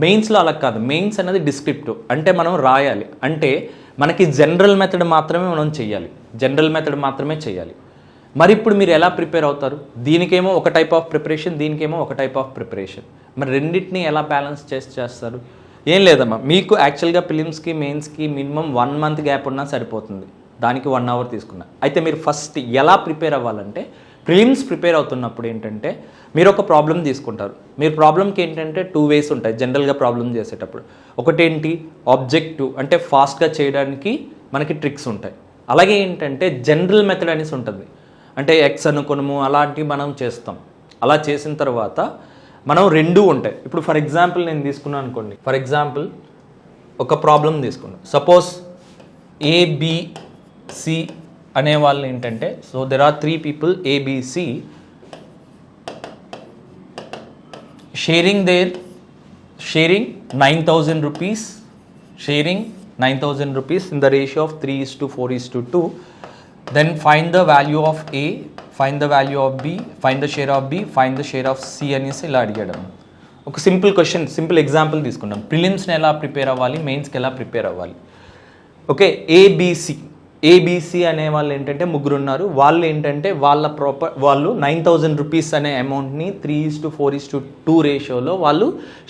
మెయిన్స్లో అలా కాదు. మెయిన్స్ అనేది డిస్క్రిప్టివ్, అంటే మనం రాయాలి. అంటే మనకి జనరల్ మెథడ్ మాత్రమే మనం చేయాలి, జనరల్ మెథడ్ మాత్రమే చేయాలి. మరి ఇప్పుడు మీరు ఎలా ప్రిపేర్ అవుతారు? దీనికేమో ఒక టైప్ ఆఫ్ ప్రిపరేషన్, దీనికేమో ఒక టైప్ ఆఫ్ ప్రిపరేషన్. మరి రెండింటిని ఎలా బ్యాలెన్స్ చేస్తారు? ఏం లేదమ్మా, మీకు యాక్చువల్గా ప్రిలిమ్స్కి మెయిన్స్కి మినిమం 1 మంత్ గ్యాప్ ఉన్నా సరిపోతుంది, దానికి 1 అవర్ తీసుకున్నా. అయితే మీరు ఫస్ట్ ఎలా ప్రిపేర్ అవ్వాలంటే ప్రిలిమ్స్ ప్రిపేర్ అవుతున్నప్పుడు ఏంటంటే మీరు ఒక ప్రాబ్లం తీసుకుంటారు. మీరు ప్రాబ్లంకి ఏంటంటే 2 వేస్ ఉంటాయి జనరల్గా ప్రాబ్లం చేసేటప్పుడు. ఒకటేంటి, ఆబ్జెక్టివ్ అంటే ఫాస్ట్గా చేయడానికి మనకి ట్రిక్స్ ఉంటాయి. అలాగే ఏంటంటే జనరల్ మెథడ్ అనేసి ఉంటుంది, అంటే ఎక్స్ అనుకునము అలాంటివి మనం చేస్తాం. అలా చేసిన తర్వాత మనం 2 ఉంటాయి. ఇప్పుడు ఫర్ ఎగ్జాంపుల్ నేను తీసుకున్నాను అనుకోండి, ఫర్ ఎగ్జాంపుల్ ఒక ప్రాబ్లం తీసుకున్నాను. సపోజ్ ఏబిసి అనే వాళ్ళు ఏంటంటే, so there are 3 people ABC sharing 9,000 rupees, sharing 9,000 rupees in the ratio of 3:4:2. Then find the value of A, find the value of B, find the share of B, find the share of C అనేసి ఇలా అడిగాడు. ఒక simple question, simple example తీసుకున్నాం. ప్రిలిమ్స్ని ఎలా prepare అవ్వాలి, మెయిన్స్కి ఎలా prepare అవ్వాలి. ఓకే, ఏబిసి అనే వాళ్ళు ఏంటంటే 3 ఉన్నారు. వాళ్ళు ఏంటంటే వాళ్ళు 9,000 రూపీస్ అనే అమౌంట్ని 3:4:2 రేషియోలో వాళ్ళు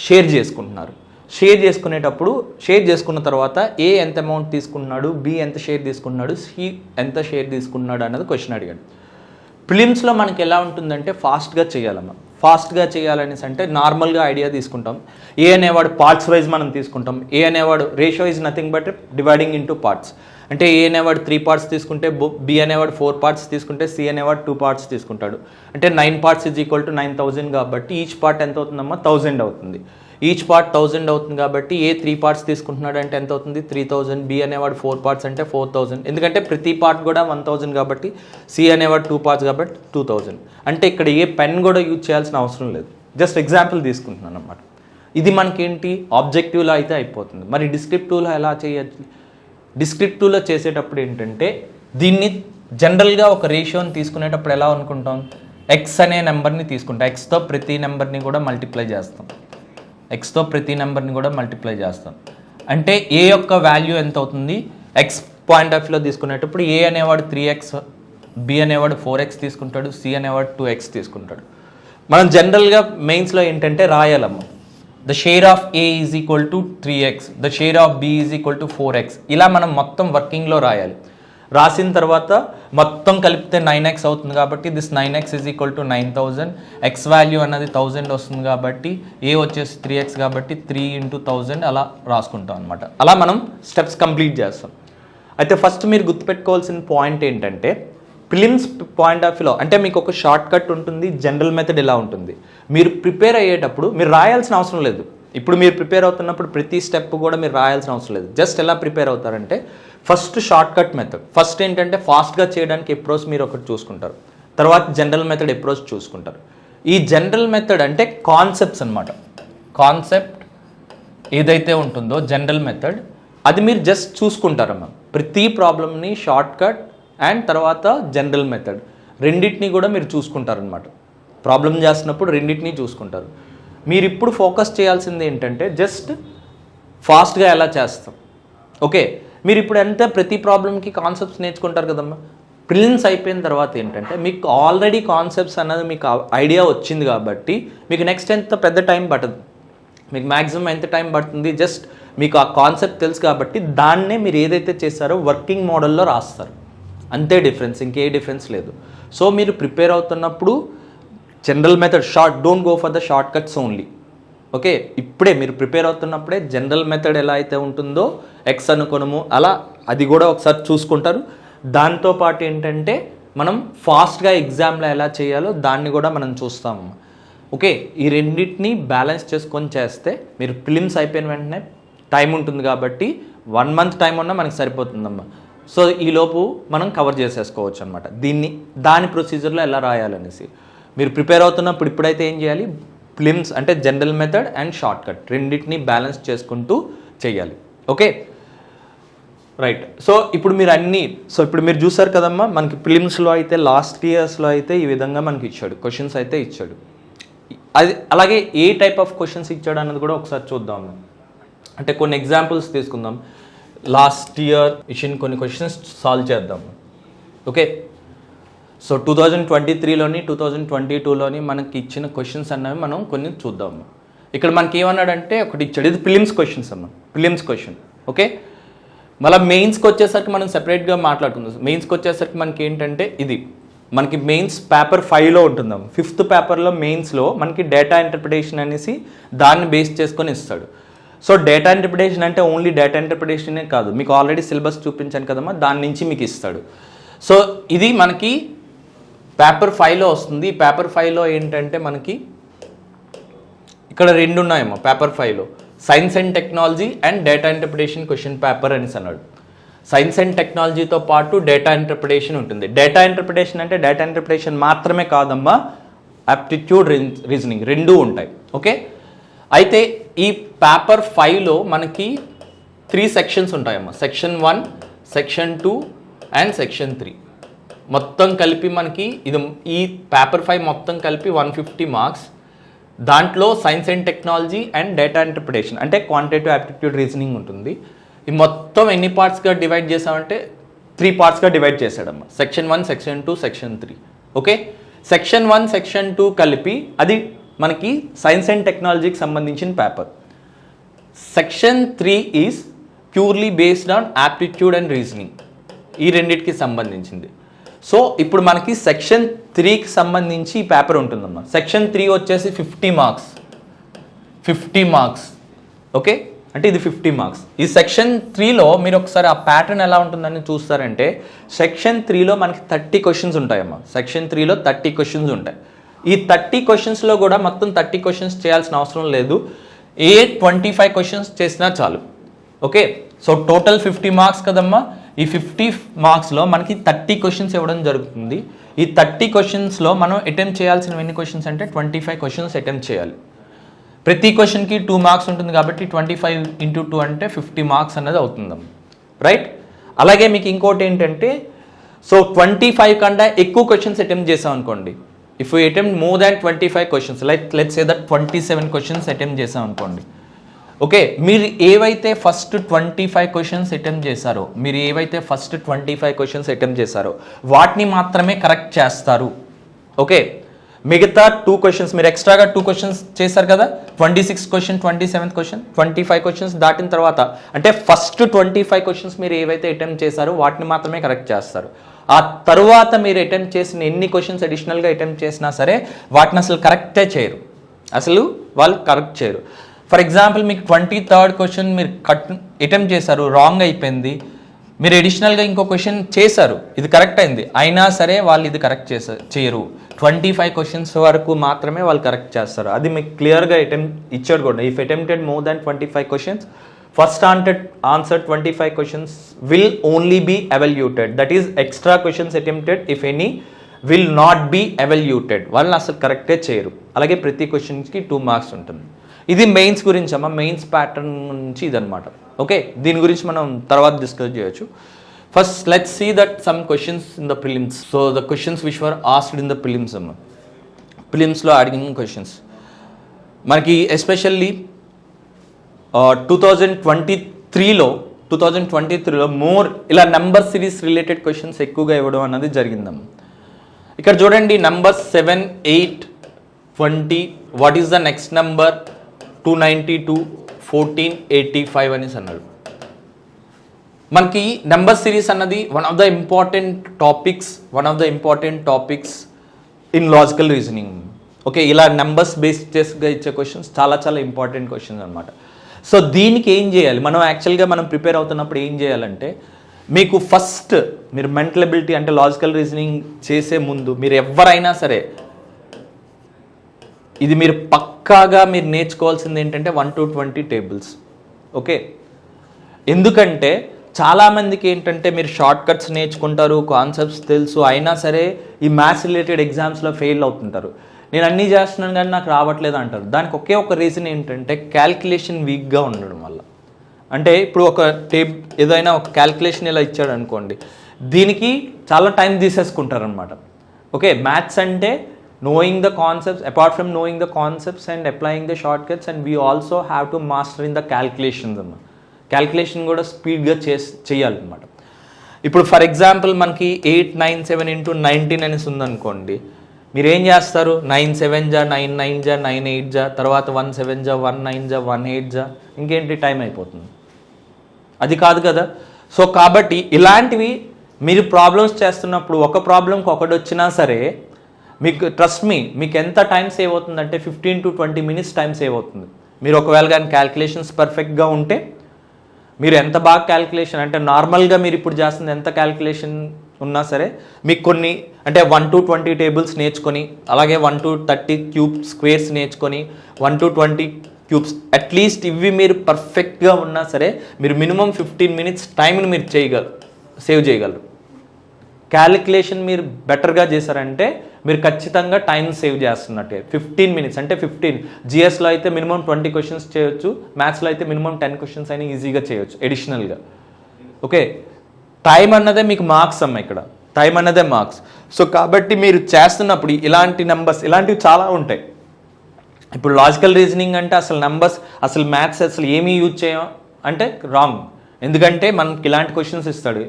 షేర్ చేసుకుంటున్నారు. షేర్ చేసుకునేటప్పుడు షేర్ చేసుకున్న తర్వాత ఏ ఎంత అమౌంట్ తీసుకున్నాడు, బి ఎంత షేర్ తీసుకున్నాడు, సి ఎంత షేర్ తీసుకున్నాడు అన్నది క్వశ్చన్ అడిగాడు. ప్రిలిమ్స్లో మనకి ఎలా ఉంటుందంటే ఫాస్ట్గా చేయాలమ్మా. ఫాస్ట్గా చేయాలనేసి అంటే నార్మల్గా ఐడియా తీసుకుంటాం. ఏ అనేవాడు పార్ట్స్ వైజ్ మనం తీసుకుంటాం. ఏ అనేవాడు ratio is nothing but dividing into parts. అంటే ఏ అనేవాడు 3 parts తీసుకుంటే బి అనేవాడు 4 parts తీసుకుంటే సి అనేవాడు 2 parts తీసుకుంటాడు. అంటే 9 parts ఈజ్ ఈక్వల్ టు 9,000 కాబట్టి ఈచ్ పార్ట్ ఎంత అవుతుందమ్మా, 1000 అవుతుంది. ఈచ్ పార్ట్ 1000 అవుతుంది కాబట్టి ఏ 3 parts తీసుకుంటున్నాడు అంటే ఎంత అవుతుంది, 3,000. బి అనేవాడు 4 parts అంటే 4,000. ఎందుకంటే ప్రతి పార్ట్ కూడా 1,000 కాబట్టి, సి అనేవాడు 2 parts కాబట్టి 2,000. అంటే ఇక్కడ ఏ పెన్ కూడా యూజ్ చేయాల్సిన అవసరం లేదు, జస్ట్ ఎగ్జాంపుల్ తీసుకుంటున్నాను అన్నమాట. ఇది మనకేంటి ఆబ్జెక్టివ్లో అయితే అయిపోతుంది. మరి డిస్క్రిప్టివ్లో ఎలా చేయొచ్చు? డిస్క్రిప్టివ్లో చేసేటప్పుడు ఏంటంటే దీన్ని జనరల్గా ఒక రేషియోని తీసుకునేటప్పుడు ఎలా అనుకుంటాం, ఎక్స్ అనే నెంబర్ని తీసుకుంటాం. ఎక్స్తో ప్రతి నెంబర్ని కూడా మల్టిప్లై చేస్తాం. అంటే ఏ యొక్క వాల్యూ ఎంత అవుతుంది, ఎక్స్ పాయింట్ ఆఫ్ వ్యూలో తీసుకునేటప్పుడు ఏ అనేవాడు 3x, బి అనేవాడు 4x తీసుకుంటాడు, సి అనేవాడు 2x తీసుకుంటాడు. మనం జనరల్గా మెయిన్స్లో ఏంటంటే రాయాలమ్మ, the share of A is equal to 3x, the share of B is equal to 4x. ఇలా మనం మొత్తం వర్కింగ్లో రాయాలి. రాసిన తర్వాత మొత్తం కలిపితే 9x అవుతుంది కాబట్టి this 9x is equal to 9,000. X value అన్నది 1000 వస్తుంది కాబట్టి ఏ వచ్చేసి 3x కాబట్టి 3 × 1000 అలా రాసుకుంటాం అనమాట. అలా మనం స్టెప్స్ కంప్లీట్ చేస్తాం. అయితే ఫస్ట్ మీరు గుర్తుపెట్టుకోవాల్సిన పాయింట్ ఏంటంటే ప్రిలిమ్స్ పాయింట్ ఆఫ్ వ్యూలో అంటే మీకు ఒక షార్ట్ కట్ ఉంటుంది, జనరల్ మెథడ్ ఇలా ఉంటుంది. మీరు ప్రిపేర్ అయ్యేటప్పుడు మీరు రాయాల్సిన అవసరం లేదు. ఇప్పుడు మీరు ప్రిపేర్ అవుతున్నప్పుడు ప్రతి స్టెప్ కూడా మీరు రాయాల్సిన అవసరం లేదు. జస్ట్ ఎలా ప్రిపేర్ అవుతారంటే first short cut method. First ఏంటంటే ఫాస్ట్గా చేయడానికి అప్రోచ్ మీరు ఒకటి చూసుకుంటారు. తర్వాత జనరల్ మెథడ్ అప్రోచ్ చూసుకుంటారు. ఈ జనరల్ మెథడ్ అంటే కాన్సెప్ట్స్ అనమాట. కాన్సెప్ట్ ఏదైతే ఉంటుందో జనరల్ మెథడ్ అది మీరు జస్ట్ చూసుకుంటారమ్మా. ప్రతి ప్రాబ్లమ్ని షార్ట్ కట్ అండ్ తర్వాత జనరల్ మెథడ్ రెండింటినీ కూడా మీరు చూసుకుంటారనమాట. ప్రాబ్లం చేస్తున్నప్పుడు రెండింటినీ చూసుకుంటారు. మీరు ఇప్పుడు ఫోకస్ చేయాల్సింది ఏంటంటే జస్ట్ ఫాస్ట్గా ఎలా చేస్తాం. ఓకే, మీరు ఇప్పుడు ఎంత ప్రతి ప్రాబ్లంకి కాన్సెప్ట్స్ నేర్చుకుంటారు కదమ్మా. ప్రిలిమ్స్ అయిపోయిన తర్వాత ఏంటంటే మీకు ఆల్రెడీ కాన్సెప్ట్స్ అన్నది మీకు ఐడియా వచ్చింది కాబట్టి మీకు నెక్స్ట్ ఎంత పెద్ద టైం పట్టదు. మీకు మ్యాక్సిమం ఎంత టైం పడుతుంది, జస్ట్ మీకు ఆ కాన్సెప్ట్ తెలుసు కాబట్టి దాన్నే మీరు ఏదైతే చేస్తారో వర్కింగ్ మోడల్లో రాస్తారు. అంతే డిఫరెన్స్, ఇంకే డిఫరెన్స్ లేదు. సో మీరు ప్రిపేర్ అవుతున్నప్పుడు general method don't go for the short cuts only. Okay, ఇప్పుడే మీరు ప్రిపేర్ అవుతున్నప్పుడే జనరల్ మెథడ్ ఎలా అయితే ఉంటుందో ఎక్స్ అనుకోనము అలా అది కూడా ఒకసారి చూసుకుంటారు. దాంతోపాటు ఏంటంటే మనం ఫాస్ట్గా ఎగ్జామ్లో ఎలా చేయాలో దాన్ని కూడా మనం చూస్తాము. ఓకే, ఈ రెండింటిని బ్యాలెన్స్ చేసుకొని చేస్తే మీరు ప్రిలిమ్స్ అయిపోయిన వెంటనే టైం ఉంటుంది కాబట్టి 1 month టైం ఉన్నా మనకి సరిపోతుందమ్మా. సో ఈలోపు మనం కవర్ చేసేసుకోవచ్చు అనమాట. దాని ప్రొసీజర్లో ఎలా రాయాలనేసి మీరు ప్రిపేర్ అవుతున్నప్పుడు ఇప్పుడైతే ఏం చేయాలి, ప్రిలిమ్స్ అంటే general method and short cut రెండింటిని బ్యాలెన్స్ చేసుకుంటూ చేయాలి. Okay right. సో ఇప్పుడు మీరు చూసారు కదమ్మా, మనకి ప్రిలిమ్స్లో అయితే లాస్ట్ ఇయర్స్లో అయితే ఈ విధంగా మనకి ఇచ్చాడు, క్వశ్చన్స్ అయితే ఇచ్చాడు. అది అలాగే ఏ టైప్ ఆఫ్ క్వశ్చన్స్ ఇచ్చాడు అన్నది కూడా ఒకసారి చూద్దాం. అంటే కొన్ని ఎగ్జాంపుల్స్ తీసుకుందాం. లాస్ట్ ఇయర్ ఇచ్చిన కొన్ని క్వశ్చన్స్ సాల్వ్ చేద్దాం. ఓకే, సో 2023లోని 2022లోని మనకి ఇచ్చిన క్వశ్చన్స్ అన్నవి మనం కొన్ని చూద్దాము. ఇక్కడ మనకి ఏమన్నాడంటే ఒకటి ఇచ్చాడు, ఇది ప్రిలిమ్స్ క్వశ్చన్స్ అమ్మ, ప్రిలిమ్స్ క్వశ్చన్. ఓకే, మళ్ళీ మెయిన్స్కి వచ్చేసరికి మనం సెపరేట్గా మాట్లాడుకుందాం. మెయిన్స్కి వచ్చేసరికి మనకి ఏంటంటే ఇది మనకి మెయిన్స్ పేపర్ 5లో ఉంటుందాం. 5th పేపర్లో మెయిన్స్లో మనకి డేటా ఇంటర్ప్రిటేషన్ అనేసి దాన్ని బేస్ చేసుకొని ఇస్తాడు. సో డేటా ఇంటర్ప్రిటేషన్ అంటే ఓన్లీ డేటా ఇంటర్ప్రిటేషనే కాదు, మీకు ఆల్రెడీ సిలబస్ చూపించాను కదమ్మా, దాని నుంచి మీకు ఇస్తాడు. సో ఇది మనకి పేపర్ 5లో వస్తుంది. పేపర్ 5లో ఏంటంటే మనకి ఇక్కడ 2 ఉన్నాయమ్మా. పేపర్ 5లో science and technology and data interpretation question paper అనేసి అన్నాడు. సైన్స్ అండ్ టెక్నాలజీతో పాటు డేటా ఇంటర్ప్రిటేషన్ ఉంటుంది. డేటా ఇంటర్ప్రిటేషన్ అంటే డేటా ఇంటర్ప్రిటేషన్ మాత్రమే కాదమ్మా, యాప్టిట్యూడ్, రీజనింగ్ రెండూ ఉంటాయి. ఓకే, అయితే ఈ పేపర్ 5లో మనకి 3 సెక్షన్స్ ఉంటాయమ్మా. సెక్షన్ 1, సెక్షన్ 2 అండ్ సెక్షన్ 3 మొత్తం కలిపి మనకి ఈ పేపర్ 5 మొత్తం కలిపి 150 మార్క్స్. దాంట్లో science and technology and data interpretation అంటే క్వాంటిటేటివ్ యాప్టిట్యూడ్ రీజనింగ్ ఉంటుంది. ఈ మొత్తం ఎన్ని పార్ట్స్గా డివైడ్ చేసామంటే 3 పార్ట్స్గా డివైడ్ చేశాడమ్మా. Section 1, section 2, section 3. Okay, section 1, section 2 కలిపి అది మనకి సైన్స్ అండ్ టెక్నాలజీకి సంబంధించిన paper. Section 3 is purely based on aptitude and reasoning, ఈ రెండింటికి సంబంధించింది. సో ఇప్పుడు మనకి సెక్షన్ 3కి సంబంధించి ఈ పేపర్ ఉంటుందమ్మా. సెక్షన్ 3 వచ్చేసి 50 మార్క్స్. 50 మార్క్స్. ఓకే, అంటే ఇది 50 మార్క్స్. ఈ సెక్షన్ 3లో మీరు ఒకసారి ఆ ప్యాటర్న్ ఎలా ఉంటుందని చూస్తారంటే సెక్షన్ 3లో మనకి 30 క్వశ్చన్స్ ఉంటాయమ్మా. సెక్షన్ 3లో 30 క్వశ్చన్స్ ఉంటాయి. ఈ 30 క్వశ్చన్స్లో కూడా మొత్తం 30 క్వశ్చన్స్ చేయాల్సిన అవసరం లేదు, 25 క్వశ్చన్స్ చేసినా చాలు. ఓకే, సో టోటల్ 50 మార్క్స్ కదమ్మా. ఈ 50 మార్క్స్లో మనకి 30 క్వశ్చన్స్ ఇవ్వడం జరుగుతుంది. ఈ 30 క్వశ్చన్స్లో మనం అటెంప్ట్ చేయాల్సిన ఎన్ని క్వశ్చన్స్ అంటే 25 క్వశ్చన్స్ అటెంప్ట్ చేయాలి. ప్రతి క్వశ్చన్కి 2 మార్క్స్ ఉంటుంది కాబట్టి 25 × 2 అంటే 50 మార్క్స్ అనేది అవుతుందమ్మా. రైట్, అలాగే మీకు ఇంకోటి ఏంటంటే సో 25 కన్నా ఎక్కువ క్వశ్చన్స్ అటెంప్ట్ చేసాం అనుకోండి, if you attempt more than 25 questions, like let's say that 27 questions attempt చేసాం అనుకోండి. ఓకే, మీరు ఏవైతే ఫస్ట్ 25 క్వశ్చన్స్ అటెంప్ట్ చేశారో వాటిని మాత్రమే కరెక్ట్ చేస్తారు. ఓకే, మిగతా 2 క్వశ్చన్స్ మీరు ఎక్స్ట్రాగా 2 క్వశ్చన్స్ చేశారు కదా, 26th question, 27th question, 25 questions దాటిన తర్వాత అంటే ఫస్ట్ 25 క్వశ్చన్స్ మీరు ఏవైతే అటెంప్ట్ చేశారో వాటిని మాత్రమే కరెక్ట్ చేస్తారు. ఆ తర్వాత మీరు అటెంప్ట్ చేసిన ఎన్ని క్వశ్చన్స్ అడిషనల్గా అటెంప్ట్ చేసినా సరే వాటిని అసలు కరెక్టే చేయరు, వాళ్ళు కరెక్ట్ చేయరు. ఫర్ ఎగ్జాంపుల్ మీకు 23rd క్వశ్చన్ మీరు అటెంప్ట్ చేశారు, రాంగ్ అయిపోయింది, మీరు అడిషనల్గా ఇంకో క్వశ్చన్ చేశారు, ఇది కరెక్ట్ అయింది, అయినా సరే వాళ్ళు ఇది కరెక్ట్ చేయరు. 25 క్వశ్చన్స్ వరకు మాత్రమే వాళ్ళు కరెక్ట్ చేస్తారు. అది మీకు క్లియర్గా ఇచ్చాడు కూడా. If attempted more than 25 questions, first answer 25 questions will only be evaluated. That is extra questions attempted if any will not be evaluated. వాళ్ళని అసలు కరెక్టే చేయరు. అలాగే ప్రతి క్వశ్చన్కి 2 మార్క్స్ ఉంటుంది. ఇది మెయిన్స్ గురించి అమ్మ, మెయిన్స్ ప్యాటర్న్ నుంచి ఇదనమాట. ఓకే, దీని గురించి మనం తర్వాత డిస్కస్ చేయొచ్చు. First let's see that some questions in the prelims. So the questions which were asked in the prelims అమ్మ, ప్రిలిమ్స్లో అడిగిన క్వశ్చన్స్ మనకి ఎస్పెషల్లీ 2023లో మోర్ ఇలా నెంబర్ సిరీస్ రిలేటెడ్ క్వశ్చన్స్ ఎక్కువగా ఇవ్వడం అన్నది జరిగిందమ్మ. ఇక్కడ చూడండి, number 7, 8, 20, what is the next number, 292, 14, 85 అనేసి అన్నాడు. మనకి నెంబర్ సిరీస్ అన్నది one of the important topics in logical reasoning. Okay, ఇలా నెంబర్స్ బేస్గా ఇచ్చే క్వశ్చన్స్ చాలా చాలా ఇంపార్టెంట్ క్వశ్చన్స్ అనమాట. సో దీనికి ఏం చేయాలి, మనం యాక్చువల్గా మనం ప్రిపేర్ అవుతున్నప్పుడు ఏం చేయాలంటే, మీకు ఫస్ట్ మీరు మెంటల్ ఎబిలిటీ అంటే లాజికల్ రీజనింగ్ చేసే ముందు మీరు ఎవరైనా సరే ఇది మీరు పక్కాగా మీరు నేర్చుకోవాల్సింది ఏంటంటే 1 to 20 టేబుల్స్. ఓకే, ఎందుకంటే చాలామందికి ఏంటంటే మీరు షార్ట్ కట్స్ నేర్చుకుంటారు, కాన్సెప్ట్స్ తెలుసు, అయినా సరే ఈ మ్యాథ్స్ రిలేటెడ్ ఎగ్జామ్స్లో ఫెయిల్ అవుతుంటారు. నేను అన్నీ చేస్తున్నాను కానీ నాకు రావట్లేదు అంటారు. దానికి ఒకే ఒక రీజన్ ఏంటంటే క్యాల్కులేషన్ వీక్గా ఉండడం వల్ల. అంటే ఇప్పుడు ఒక ఏదైనా ఒక క్యాల్కులేషన్ ఇలా ఇచ్చాడు అనుకోండి, దీనికి చాలా టైం తీసేసుకుంటారు అనమాట. ఓకే, మ్యాథ్స్ అంటే knowing the concepts, apart from knowing the concepts and applying the shortcuts, and we also have to master in the calculations అన్నమాట. క్యాల్కులేషన్ కూడా స్పీడ్గా చేయాలన్నమాట. ఇప్పుడు ఫర్ ఎగ్జాంపుల్ మనకి 897 into 19 అనేసి ఉందనుకోండి, మీరు ఏం చేస్తారు, 9 7 జా 9 9 జా 9 8 జా, తర్వాత 1 7 జా 1 9 జా 1 8 జా, ఇంకేంటి టైం అయిపోతుంది. అది కాదు కదా. సో కాబట్టి ఇలాంటివి మీరు ప్రాబ్లమ్స్ చేస్తున్నప్పుడు ఒక ప్రాబ్లంకి ఒకటి వచ్చినా సరే మీకు ట్రస్ట్ మీ, మీకు ఎంత టైం సేవ్ అవుతుందంటే 15 to 20 minutes టైం సేవ్ అవుతుంది. మీరు ఒకవేళ కానీ క్యాల్కులేషన్స్ పర్ఫెక్ట్గా ఉంటే, మీరు ఎంత బాగా క్యాల్కులేషన్ అంటే నార్మల్గా మీరు ఇప్పుడు చేస్తుంది ఎంత క్యాల్కులేషన్ ఉన్నా సరే మీకు కొన్ని అంటే 1 to 20 టేబుల్స్ నేర్చుకొని, అలాగే 1 to 30 క్యూబ్ స్క్వేర్స్ నేర్చుకొని, 1 to 20 క్యూబ్స్ అట్లీస్ట్ ఇవి మీరు పర్ఫెక్ట్గా ఉన్నా సరే మీరు మినిమం 15 minutes టైంని మీరు సేవ్ చేయగలరు. క్యాలిక్యులేషన్ మీరు బెటర్గా చేశారంటే మీరు ఖచ్చితంగా టైం సేవ్ చేస్తున్నట్టే. 15 minutes అంటే 15, జిఎస్లో అయితే మినిమం 20 క్వశ్చన్స్ చేయొచ్చు, మ్యాథ్స్లో అయితే మినిమం 10 క్వశ్చన్స్ అయినా ఈజీగా చేయొచ్చు ఎడిషనల్గా. ఓకే, టైం అన్నదే మీకు మార్క్స్ అమ్మ, ఇక్కడ టైం అన్నదే మార్క్స్. సో కాబట్టి మీరు చేస్తున్నప్పుడు ఇలాంటి నెంబర్స్ ఇలాంటివి చాలా ఉంటాయి. ఇప్పుడు లాజికల్ రీజనింగ్ అంటే అసలు నెంబర్స్ అసలు మ్యాథ్స్ అసలు ఏమీ యూజ్ చేయం అంటే రాంగ్. ఎందుకంటే మనకి ఇలాంటి క్వశ్చన్స్ ఇస్తాడు.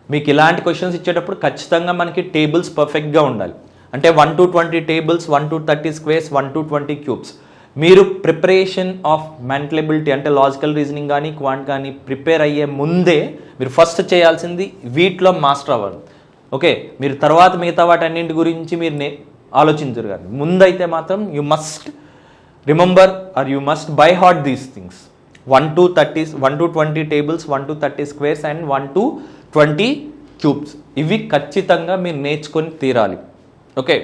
మీకు ఇలాంటి క్వశ్చన్స్ ఇచ్చేటప్పుడు ఖచ్చితంగా మనకి టేబుల్స్ పర్ఫెక్ట్గా ఉండాలి. అంటే 1 to 20 tables, 1 to 30 squares, 1 to 20 cubes. మీరు ప్రిపరేషన్ ఆఫ్ మెంటల్ ఎబిలిటీ అంటే లాజికల్ రీజనింగ్ కానీ క్వాంట్ కానీ ప్రిపేర్ అయ్యే ముందే మీరు ఫస్ట్ చేయాల్సింది వీటిలో మాస్టర్ అవ్వాలి. ఓకే, మీరు తర్వాత మిగతా వాటన్నింటి గురించి మీరు ఆలోచించరు, కానీ ముందైతే మాత్రం you must remember or you must by heart these things. 1 to 20 tables, 1 to 30 squares and 1 to 20 cubes. ఇవి ఖచ్చితంగా మీరు నేర్చుకొని తీరాలి. ఓకే,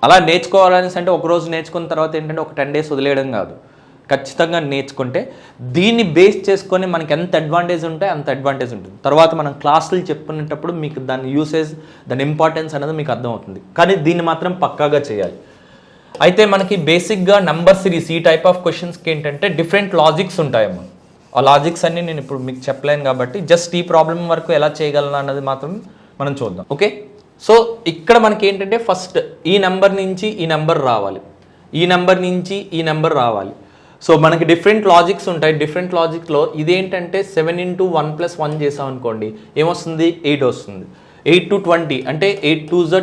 అలా నేర్చుకోవాలనేసి అంటే ఒకరోజు నేర్చుకున్న తర్వాత ఏంటంటే ఒక 10 days వదిలేయడం కాదు, ఖచ్చితంగా నేర్చుకుంటే దీన్ని బేస్ చేసుకొని మనకి ఎంత అడ్వాంటేజ్ ఉంటే అంత అడ్వాంటేజ్ ఉంటుంది. తర్వాత మనం క్లాసులు చెప్పుకునేటప్పుడు మీకు దాని యూసేజ్, దాని ఇంపార్టెన్స్ అనేది మీకు అర్థమవుతుంది. కానీ దీన్ని మాత్రం పక్కాగా చేయాలి. అయితే మనకి బేసిక్గా నెంబర్ సిరీస్ ఈ టైప్ ఆఫ్ క్వశ్చన్స్కి ఏంటంటే డిఫరెంట్ లాజిక్స్ ఉంటాయమ్మా. ఆ లాజిక్స్ అన్ని నేను ఇప్పుడు మీకు చెప్పలేను కాబట్టి జస్ట్ ఈ ప్రాబ్లం వరకు ఎలా చేయగలను అన్నది మాత్రం మనం చూద్దాం. ఓకే, సో ఇక్కడ మనకి ఏంటంటే ఫస్ట్ ఈ నెంబర్ నుంచి ఈ నెంబర్ రావాలి, ఈ నెంబర్ నుంచి ఈ నెంబర్ రావాలి. సో మనకి డిఫరెంట్ లాజిక్స్ ఉంటాయి. డిఫరెంట్ లాజిక్లో ఇదేంటంటే 7 into 1 + 1 చేసాం అనుకోండి, ఏమొస్తుంది, 8 వస్తుంది. 8 to 20 అంటే 8 2s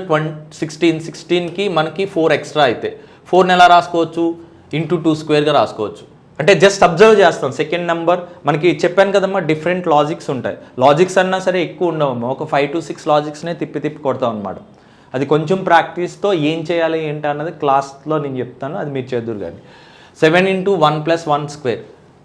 16, 16కి మనకి 4 ఎక్స్ట్రా అయితే 4ని ఎలా రాసుకోవచ్చు, ఇంటూ 2 స్క్వేర్గా రాసుకోవచ్చు. అంటే జస్ట్ అబ్జర్వ్ చేస్తాం. సెకండ్ నెంబర్ మనకి చెప్పాను కదమ్మా, డిఫరెంట్ లాజిక్స్ ఉంటాయి. లాజిక్స్ అన్నా సరే ఎక్కువ ఉండవమ్మా, ఒక 5 to 6 లాజిక్స్నే తిప్పి కొడతాం అనమాట. అది కొంచెం ప్రాక్టీస్తో ఏం చేయాలి ఏంటి అన్నది క్లాస్లో నేను చెప్తాను, అది మీరు చేద్దరు. కానీ 7 into 1 + 1 స్క్వేర్,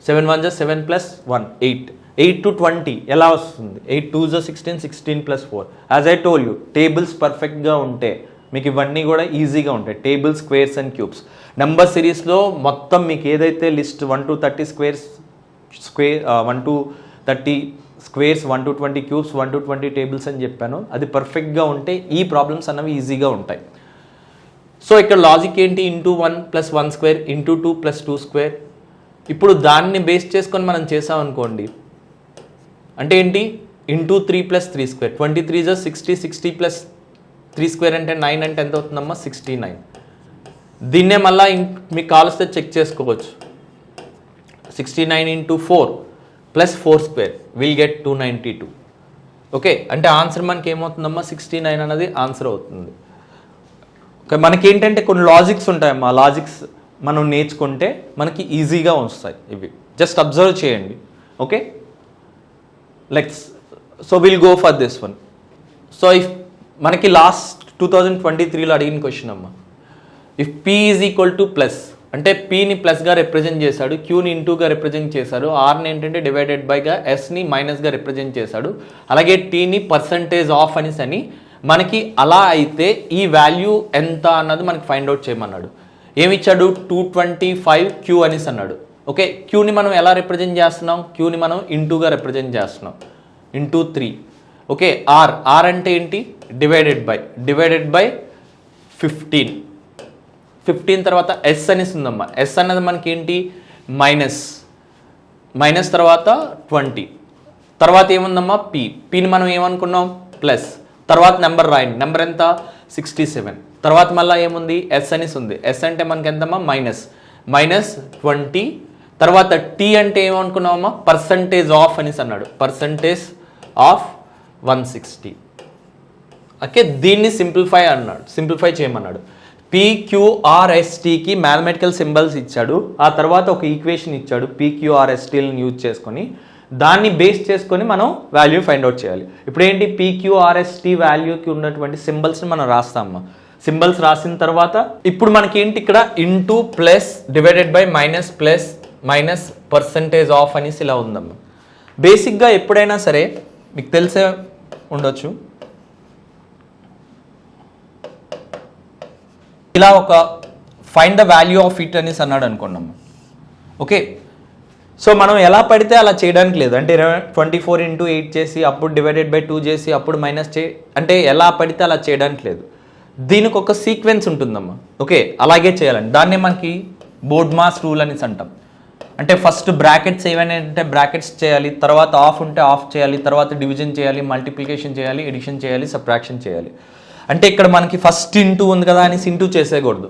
7 1 + 7 + 1 8. 8 to 20 ఎలా వస్తుంది, 8 2s 16, 16 + 4. As I told you, tables పర్ఫెక్ట్గా ఉంటే మీకు ఇవన్నీ కూడా ఈజీగా ఉంటాయి. Table, squares and cubes. Number సిరీస్లో మొత్తం మీకు ఏదైతే list 1 to 30 1 to 30 squares 1 to 20 cubes 1 to 20 tables అని చెప్పాను. అది పర్ఫెక్ట్గా ఉంటే ఈ ప్రాబ్లమ్స్ అన్నవి ఈజీగా ఉంటాయి. సో ఇక్కడ లాజిక్ ఏంటి, ఇంటూ 1 + 1 స్క్వేర్ ఇంటూ 2 + 2 స్క్వేర్. ఇప్పుడు దాన్ని బేస్ చేసుకొని మనం చేసామనుకోండి, అంటే ఏంటి, ఇంటూ 3 + 3 స్క్వేర్ 23 = 60, 60 + 3 స్క్వేర్ అంటే 9 అంటే ఎంత అవుతుందమ్మా 69. దీన్నే మళ్ళీ మీకు కావాల్స్తే చెక్ చేసుకోవచ్చు. 69 × 4 + 4 స్క్వేర్ విల్ గెట్ 292. ఓకే, అంటే ఆన్సర్ మనకి ఏమవుతుందమ్మా 69 అన్నది ఆన్సర్ అవుతుంది. ఓకే, మనకి ఏంటంటే కొన్ని లాజిక్స్ ఉంటాయమ్మా, లాజిక్స్ మనం నేర్చుకుంటే మనకి ఈజీగా వస్తాయి. ఇవి జస్ట్ అబ్జర్వ్ చేయండి. Okay, so will go for this one. So if మనకి లాస్ట్ 2023లో అడిగిన క్వశ్చన్ అమ్మా, ఇఫ్ P = ప్లస్ అంటే Pని ప్లస్గా రిప్రజెంట్ చేశాడు, Qని ఇంటూగా రిప్రజెంట్ చేశాడు, Rని ఏంటంటే డివైడెడ్ బైగా, Sని మైనస్గా రిప్రజెంట్ చేశాడు, అలాగే Tని పర్సంటేజ్ ఆఫ్ అని మనకి అలా అయితే ఈ వాల్యూ ఎంత అన్నది మనకి ఫైండ్ అవుట్ చేయమన్నాడు. ఏమిచ్చాడు 225 Q అనేసి అన్నాడు. ఓకే, Qని మనం ఎలా రిప్రజెంట్ చేస్తున్నాం, Qని మనం ఇంటూగా రిప్రజెంట్ చేస్తున్నాం, ఇంటూ 3. ఓకే, R అంటే ఏంటి, డివైడెడ్ బై 15 తర్వాత S అనేసి ఉందమ్మా. S అన్నది మనకి ఏంటి మైనస్ తర్వాత 20 తర్వాత ఏముందమ్మా Pని మనం ఏమనుకున్నాం ప్లస్, తర్వాత నెంబర్ రాయండి, నెంబర్ ఎంత 67. తర్వాత మళ్ళీ ఏముంది S అనేసి ఉంది. S అంటే మనకి ఎంతమ్మా -20. తర్వాత T అంటే ఏమనుకున్నామమ్మా పర్సంటేజ్ ఆఫ్ అనేసి అన్నాడు, పర్సంటేజ్ ఆఫ్ 160. ఓకే, దీన్ని సింప్లిఫై చేయమన్నాడు. PQRSTకి మ్యాథమెటికల్ సింబల్స్ ఇచ్చాడు, ఆ తర్వాత ఒక ఈక్వేషన్ ఇచ్చాడు PQRSTలను యూజ్ చేసుకొని, దాన్ని బేస్ చేసుకొని మనం వాల్యూ ఫైండ్ అవుట్ చేయాలి. ఇప్పుడు ఏంటి PQRST వాల్యూకి ఉన్నటువంటి సింబల్స్ని మనం రాస్తామమ్మా. సింబల్స్ రాసిన తర్వాత ఇప్పుడు మనకి ఏంటి ఇక్కడ into plus divided by minus plus minus percentage of అనేసి ఇలా ఉందమ్మా. బేసిక్గా ఎప్పుడైనా సరే మీకు తెలిసే ఉండొచ్చు, ఇలా ఒక find the value of it అనేసి అన్నాడు అనుకున్నాము. ఓకే, సో మనం ఎలా పడితే అలా చేయడానికి లేదు, అంటే 24 × 8 చేసి అప్పుడు డివైడెడ్ బై 2 చేసి అప్పుడు మైనస్ అంటే ఎలా పడితే అలా చేయడానికి లేదు. దీనికి ఒక సీక్వెన్స్ ఉంటుందమ్మా. ఓకే, అలాగే చేయాలండి. దాన్నే మనకి బోర్డ్ మాస్ రూల్ అనేసి అంటాం. అంటే ఫస్ట్ బ్రాకెట్స్ ఏమైనా అంటే బ్రాకెట్స్ చేయాలి, తర్వాత ఆఫ్ ఉంటే ఆఫ్ చేయాలి, తర్వాత డివిజన్ చేయాలి, మల్టిప్లికేషన్ చేయాలి, ఎడిషన్ చేయాలి, సబ్ట్రాక్షన్ చేయాలి. అంటే ఇక్కడ మనకి ఫస్ట్ ఇంటూ ఉంది కదా అని ఇంటూ చేసేయకూడదు.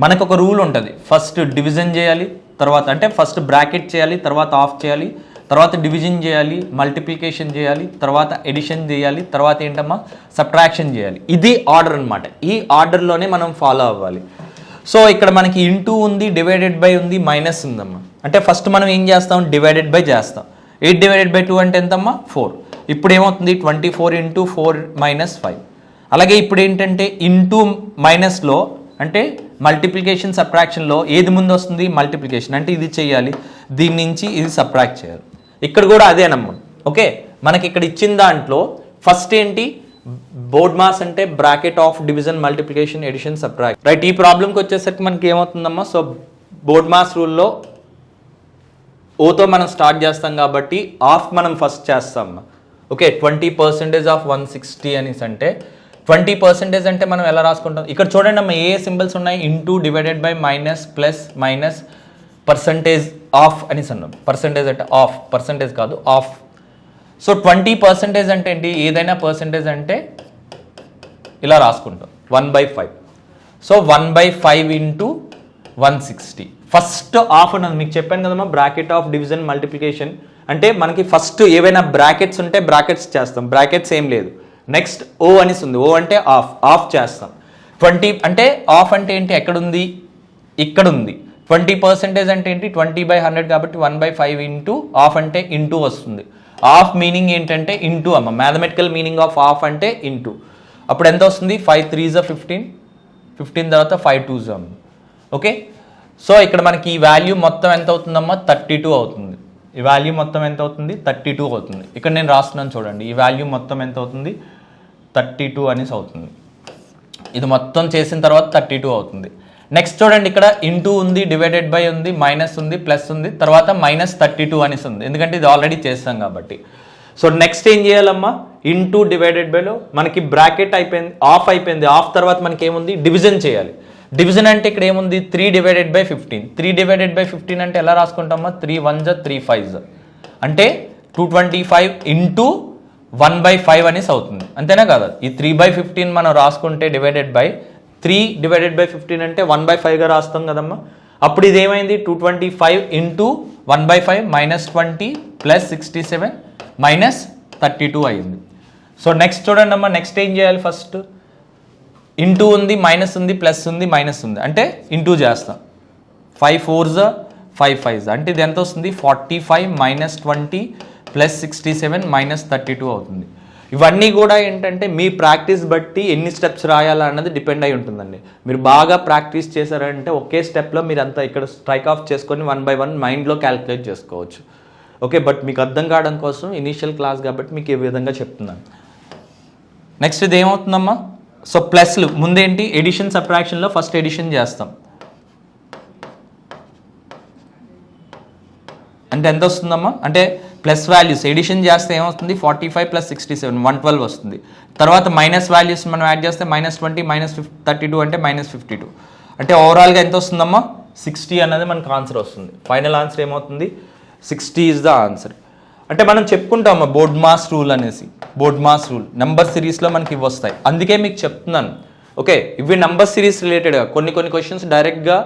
మనకు ఒక రూల్ ఉంటుంది, ఫస్ట్ డివిజన్ చేయాలి, తర్వాత అంటే ఫస్ట్ బ్రాకెట్ చేయాలి, తర్వాత ఆఫ్ చేయాలి, తర్వాత డివిజన్ చేయాలి, మల్టిప్లికేషన్ చేయాలి, తర్వాత ఎడిషన్ చేయాలి, తర్వాత ఏంటమ్మా సబ్ట్రాక్షన్ చేయాలి. ఇది ఆర్డర్ అనమాట. ఈ ఆర్డర్లోనే మనం ఫాలో అవ్వాలి. సో ఇక్కడ మనకి ఇంటూ ఉంది, డివైడెడ్ బై ఉంది, మైనస్ ఉందమ్మా. అంటే ఫస్ట్ మనం ఏం చేస్తాం, డివైడెడ్ బై చేస్తాం. 8 డివైడెడ్ బై 2 అంటే ఎంతమ్మా 4. ఇప్పుడు ఏమవుతుంది 24 × 4 - 5. అలాగే ఇప్పుడు ఏంటంటే ఇంటూ మైనస్లో అంటే మల్టిప్లికేషన్ సబ్ట్రాక్షన్లో ఏది ముందు వస్తుంది మల్టిప్లికేషన్, అంటే ఇది చేయాలి, దీని నుంచి ఇది సబ్ట్రాక్ట్ చేయాలి. ఇక్కడ కూడా అదేనమ్మా. ఓకే, మనకి ఇక్కడ ఇచ్చిన దాంట్లో ఫస్ట్ ఏంటి బోర్డ్ మాస్ అంటే bracket of division multiplication addition subtract, right. ఈ ప్రాబ్లంకి వచ్చేసరికి మనకి ఏమవుతుందమ్మా, సో బోర్డ్ మాస్ రూల్లో ఓతో మనం స్టార్ట్ చేస్తాం కాబట్టి ఆఫ్ మనం ఫస్ట్ చేస్తాం. ఓకే, 20% ఆఫ్ 160 అనేసి అంటే 20% అంటే మనం ఎలా రాసుకుంటాం, ఇక్కడ చూడండి అమ్మ ఏ సింబల్స్ ఉన్నాయి, into divided by minus plus minus percentage of అనేసి అన్నాం. పర్సంటేజ్ అంటే ఆఫ్, పర్సంటేజ్ కాదు ఆఫ్. సో 20% అంటే ఏంటి, ఏదైనా పర్సంటేజ్ అంటే ఇలా రాసుకుంటాం 1/5. సో 1/5 × 160. ఫస్ట్ ఆఫ్ ఉన్నది మీకు చెప్పాను కదమ్మా, బ్రాకెట్ ఆఫ్ డివిజన్ మల్టిప్లికేషన్ అంటే మనకి ఫస్ట్ ఏవైనా బ్రాకెట్స్ ఉంటే బ్రాకెట్స్ చేస్తాం, బ్రాకెట్స్ ఏం లేదు. నెక్స్ట్ ఓ అనేసి ఉంది, ఓ అంటే ఆఫ్ చేస్తాం. 20 అంటే ఆఫ్ అంటే ఏంటి, ఎక్కడుంది ఇక్కడ ఉంది. 20% అంటే ఏంటి 20/100 కాబట్టి 1/5 ఇంటూ ఆఫ్ అంటే ఇంటూ వస్తుంది. ఆఫ్ మీనింగ్ ఏంటంటే ఇంటూ అమ్మ, మ్యాథమెటికల్ మీనింగ్ ఆఫ్ ఆఫ్ అంటే ఇంటూ. అప్పుడు ఎంత వస్తుంది 5 3 = 15, 15 తర్వాత 5 2 అమ్మ. ఓకే, సో ఇక్కడ మనకి ఈ వాల్యూ మొత్తం ఎంత అవుతుందమ్మా 32 అవుతుంది. ఈ వాల్యూ మొత్తం ఎంత అవుతుంది 32 అవుతుంది. ఇక్కడ నేను రాస్తున్నాను చూడండి, ఈ వాల్యూ మొత్తం ఎంత అవుతుంది 32 అనేసి అవుతుంది. ఇది మొత్తం చేసిన తర్వాత 32 అవుతుంది. నెక్స్ట్ చూడండి, ఇక్కడ ఇంటూ ఉంది, డివైడెడ్ బై ఉంది, మైనస్ ఉంది, ప్లస్ ఉంది, తర్వాత -32 అనేసి ఉంది, ఎందుకంటే ఇది ఆల్రెడీ చేస్తాం కాబట్టి. సో నెక్స్ట్ ఏం చేయాలమ్మా, ఇంటూ డివైడెడ్ బైలో మనకి బ్రాకెట్ అయిపోయింది, ఆఫ్ అయిపోయింది, ఆఫ్ తర్వాత మనకి ఏముంది, డివిజన్ చేయాలి. డివిజన్ అంటే ఇక్కడ ఏముంది, 3 డివైడెడ్ బై 15. 3 డివైడెడ్ బై 15 అంటే ఎలా రాసుకుంటామా, 3 1 3 5 అంటే 225 ఇంటూ 1/5 అనేసి అవుతుంది, అంతేనా కదా. ఈ 3/15 మనం రాసుకుంటే డివైడెడ్ బై 3 డివైడెడ్ బై 15 అంటే 1/5గా రాస్తాం కదమ్మా. అప్పుడు ఇది ఏమైంది, 225 ఇంటూ 1/5 -20 ప్లస్ 67 మైనస్ 32 అయింది. సో నెక్స్ట్ చూడండి అమ్మా, నెక్స్ట్ ఏం చేయాలి, ఫస్ట్ ఇంటూ ఉంది, మైనస్ ఉంది, ప్లస్ ఉంది, మైనస్ ఉంది, అంటే ఇంటూ చేస్తాం. 5 4s 5 5s అంటే ఇది ఎంత వస్తుంది, 45 -20 ప్లస్ 67 మైనస్ 32 అవుతుంది. ఇవన్నీ కూడా ఏంటంటే మీ ప్రాక్టీస్ బట్టి ఎన్ని స్టెప్స్ రాయాలా అన్నది డిపెండ్ అయి ఉంటుందండి. మీరు బాగా ప్రాక్టీస్ చేశారంటే ఒకే స్టెప్లో మీరు అంతా ఇక్కడ స్ట్రైక్ ఆఫ్ చేసుకొని 1 by 1 మైండ్లో క్యాలిక్యులేట్ చేసుకోవచ్చు. ఓకే, బట్ మీకు అర్థం కావడం కోసం ఇనీషియల్ క్లాస్ కాబట్టి మీకు ఈ విధంగా చెప్తున్నాను. నెక్స్ట్ ఇది ఏమవుతుందమ్మా, సో ప్లస్లు ముందేంటి, ఎడిషన్ సబ్ట్రాక్షన్లో ఫస్ట్ ఎడిషన్ చేస్తాం. అంటే ఎంత వస్తుందమ్మా, అంటే ప్లస్ వాల్యూస్ ఎడిషన్ చేస్తే ఏమవుతుంది, 45 ప్లస్ 67 112 వస్తుంది. తర్వాత మైనస్ వాల్యూస్ మనం యాడ్ చేస్తే -20 -32 అంటే -52 అంటే ఓవరాల్గా ఎంత వస్తుందమ్మా, 60 అన్నది మనకు ఆన్సర్ వస్తుంది. ఫైనల్ ఆన్సర్ ఏమవుతుంది, 60 ఈజ్ ద ఆన్సర్. అంటే మనం చెప్పుకుంటామా బోర్డ్ మాస్ రూల్ అనేసి, బోర్డ్ మాస్ రూల్ నెంబర్ సిరీస్లో మనకి ఇవి వస్తాయి, అందుకే మీకు చెప్తున్నాను. ఓకే, ఇవి నెంబర్ సిరీస్ రిలేటెడ్గా కొన్ని క్వశ్చన్స్ డైరెక్ట్గా,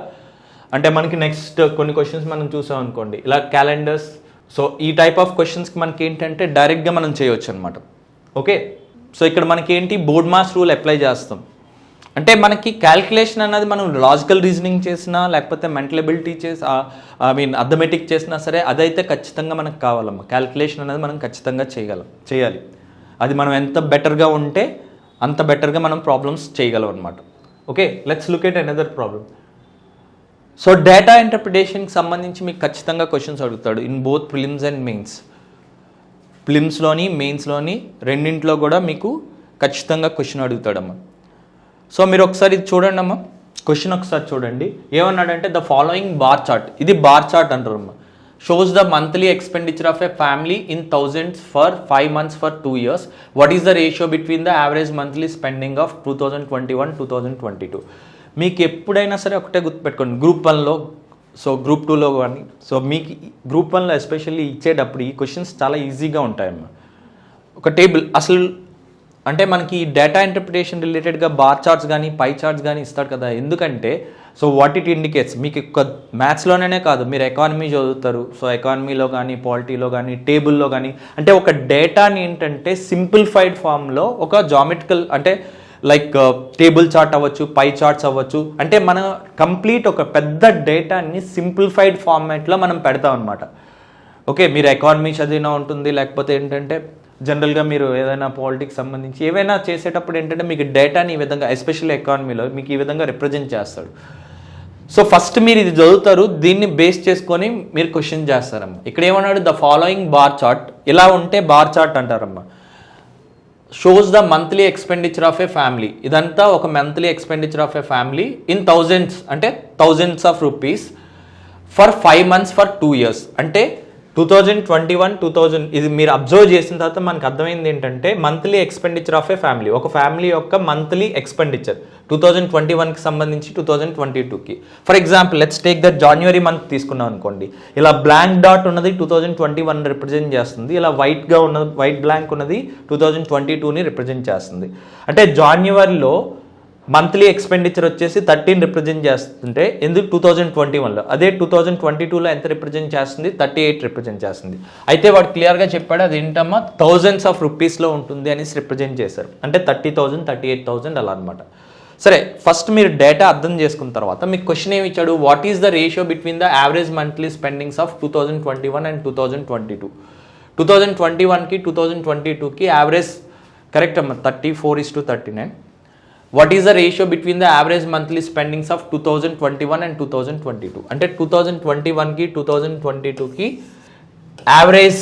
అంటే మనకి నెక్స్ట్ కొన్ని క్వశ్చన్స్ మనం చూసాం అనుకోండి, ఇలా క్యాలెండర్స్. సో ఈ టైప్ ఆఫ్ క్వశ్చన్స్కి మనకి ఏంటంటే డైరెక్ట్గా మనం చేయవచ్చు అనమాట. ఓకే, సో ఇక్కడ మనకి ఏంటి, బోర్డ్ మాస్ రూల్ అప్లై చేస్తాం. అంటే మనకి క్యాల్కులేషన్ అన్నది మనం లాజికల్ రీజనింగ్ చేసినా లేకపోతే మెంటల్ ఎబిలిటీ అథమెటిక్ చేసినా సరే అదైతే ఖచ్చితంగా మనకు కావాలమ్మా. క్యాల్కులేషన్ అనేది మనం ఖచ్చితంగా చేయాలి. అది మనం ఎంత బెటర్గా ఉంటే అంత బెటర్గా మనం ప్రాబ్లమ్స్ చేయగలం అనమాట. Okay, let's look at another problem. So data ఇంటర్ప్రిటేషన్కి సంబంధించి మీకు ఖచ్చితంగా క్వశ్చన్స్ అడుగుతాడు in both prelims and mains. ప్రిలిమ్స్లోని మెయిన్స్లోని రెండింటిలో కూడా మీకు ఖచ్చితంగా క్వశ్చన్ అడుగుతాడమ్మా. సో మీరు ఒకసారి ఇది చూడండి అమ్మా, క్వశ్చన్ ఒకసారి చూడండి. ఏమన్నాడంటే ద ఫాలోయింగ్ బార్ చార్ట్, ఇది బార్ చార్ట్ అంటారమ్మా, shows the monthly expenditure of a family in thousands for 5 months for 2 years. What is the ratio between the average monthly spending of 2021-2022? మీకు ఎప్పుడైనా సరే ఒకటే గుర్తుపెట్టుకోండి, గ్రూప్ 1లో, సో గ్రూప్ 2లో కానీ, so మీకు గ్రూప్ 1లో ఎస్పెషల్లీ ఇచ్చేటప్పుడు ఈ క్వశ్చన్స్ చాలా ఈజీగా ఉంటాయమ్మా. ఒక టేబుల్ అసలు అంటే మనకి డేటా ఇంటర్ప్రిటేషన్ రిలేటెడ్గా బార్ చార్ట్స్ కానీ పై చార్ట్స్ కానీ ఇస్తాడు కదా, ఎందుకంటే సో వాట్ ఇట్ ఇండికేట్స్, మీకు మ్యాథ్స్లోనే కాదు, మీరు ఎకానమీ చదువుతారు, సో ఎకానమీలో కానీ పాలిటీలో కానీ టేబుల్లో కానీ, అంటే ఒక డేటాని ఏంటంటే సింప్లిఫైడ్ ఫామ్లో ఒక జామెట్రికల్, అంటే లైక్ టేబుల్ చార్ట్ అవ్వచ్చు, పై చార్ట్స్ అవ్వచ్చు, అంటే మనం కంప్లీట్ ఒక పెద్ద డేటాని సింప్లిఫైడ్ ఫార్మాట్లో మనం పెడతాం అనమాట. ఓకే, మీరు ఎకానమీ చదివినా ఉంటుంది, లేకపోతే ఏంటంటే జనరల్గా మీరు ఏదైనా పాలిటిక్స్ సంబంధించి ఏవైనా చేసేటప్పుడు ఏంటంటే మీకు డేటాని ఈ విధంగా, ఎస్పెషల్లీ ఎకానమీలో మీకు ఈ విధంగా రిప్రజెంట్ చేస్తాడు. సో ఫస్ట్ మీరు ఇది చదువుతారు, దీన్ని బేస్ చేసుకొని మీరు క్వశ్చన్ చేస్తారమ్మా. ఇక్కడ ఏమన్నాడు, ద ఫాలోయింగ్ బార్ చార్ట్, ఇలా ఉంటే బార్ చార్ట్ అంటారమ్మా. Shows the monthly expenditure of a family, ఇదంతా ఒక monthly expenditure of a family in thousands, అంటే thousands of rupees for 5 months for 2 years, అంటే 2021-2000 ఇది మీరు అబ్జర్వ్ చేసిన తర్వాత మనకు అర్థమైంది ఏంటంటే monthly expenditure of a family, ఒక ఫ్యామిలీ యొక్క మంత్లీ ఎక్స్పెండిచర్ 2021కి సంబంధించి 2022కి. For example let's take that January month తీసుకున్నాం అనుకోండి, ఇలా బ్లాంక్ డాట్ ఉన్నది 2021 రిప్రజెంట్ చేస్తుంది, ఇలా వైట్ బ్లాంక్ ఉన్నది 2022ని రిప్రజెంట్ చేస్తుంది. అంటే జనవరిలో మంత్లీ ఎక్స్పెండిచర్ వచ్చేసి 13 రిప్రజెంట్ చేస్తుంటే ఎందుకు 2021లో, అదే 2022లో ఎంత రిప్రజెంట్ చేస్తుంది, 38 రిప్రజెంట్ చేస్తుంది. అయితే వాడు క్లియర్గా చెప్పాడు అది ఏంటమ్మా థౌజండ్స్ ఆఫ్ రూపీస్లో ఉంటుంది అనేసి రిప్రజెంట్ చేశారు, అంటే 30,000 38,000 అలా అనమాట. సరే, ఫస్ట్ మీరు డేటా అర్థం చేసుకున్న తర్వాత మీకు క్వశ్చన్ ఏమి ఇచ్చాడు, what is the ratio between the average monthly spendings of 2021 and 2022. 2021కి 2022కి యావరేజ్ కరెక్ట్ అమ్మా 34:39. What is the ratio between the average monthly spendings of 2021 and 2022? అంటే 2021కి 2022కి యావరేజ్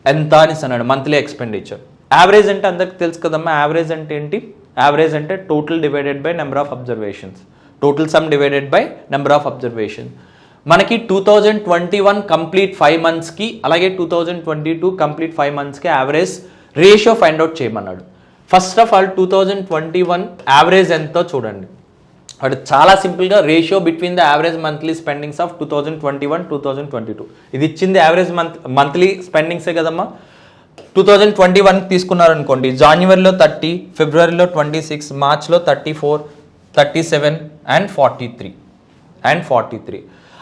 ఎంత అని అన్నాడు, మంత్లీ ఎక్స్పెండిచర్. యావరేజ్ అంటే అందరికి తెలుసు కదమ్మా, యావరేజ్ అంటే ఏంటి, యావరేజ్ అంటే total divided by number of observations, total sum divided by number of observation. మనకి 2021 కంప్లీట్ 5 మంత్స్కి అలాగే 2022 కంప్లీట్ 5 మంత్స్కి యావరేజ్ రేషియో ఫైండ్ అవుట్ చేయమన్నాడు. ఫస్ట్ ఆఫ్ ఆల్ 2021 యావరేజ్ ఎంతో చూడండి. అటు చాలా సింపుల్గా ratio between the average monthly spendings of 2021 2022 ఇది ఇచ్చింది యావరేజ్ మంత్లీ స్పెండింగ్సే కదమ్మా. 2021 తీసుకున్నారనుకోండి, జనవరిలో 30, ఫిబ్రవరిలో 26, మార్చ్లో 34, 37 అండ్ 43.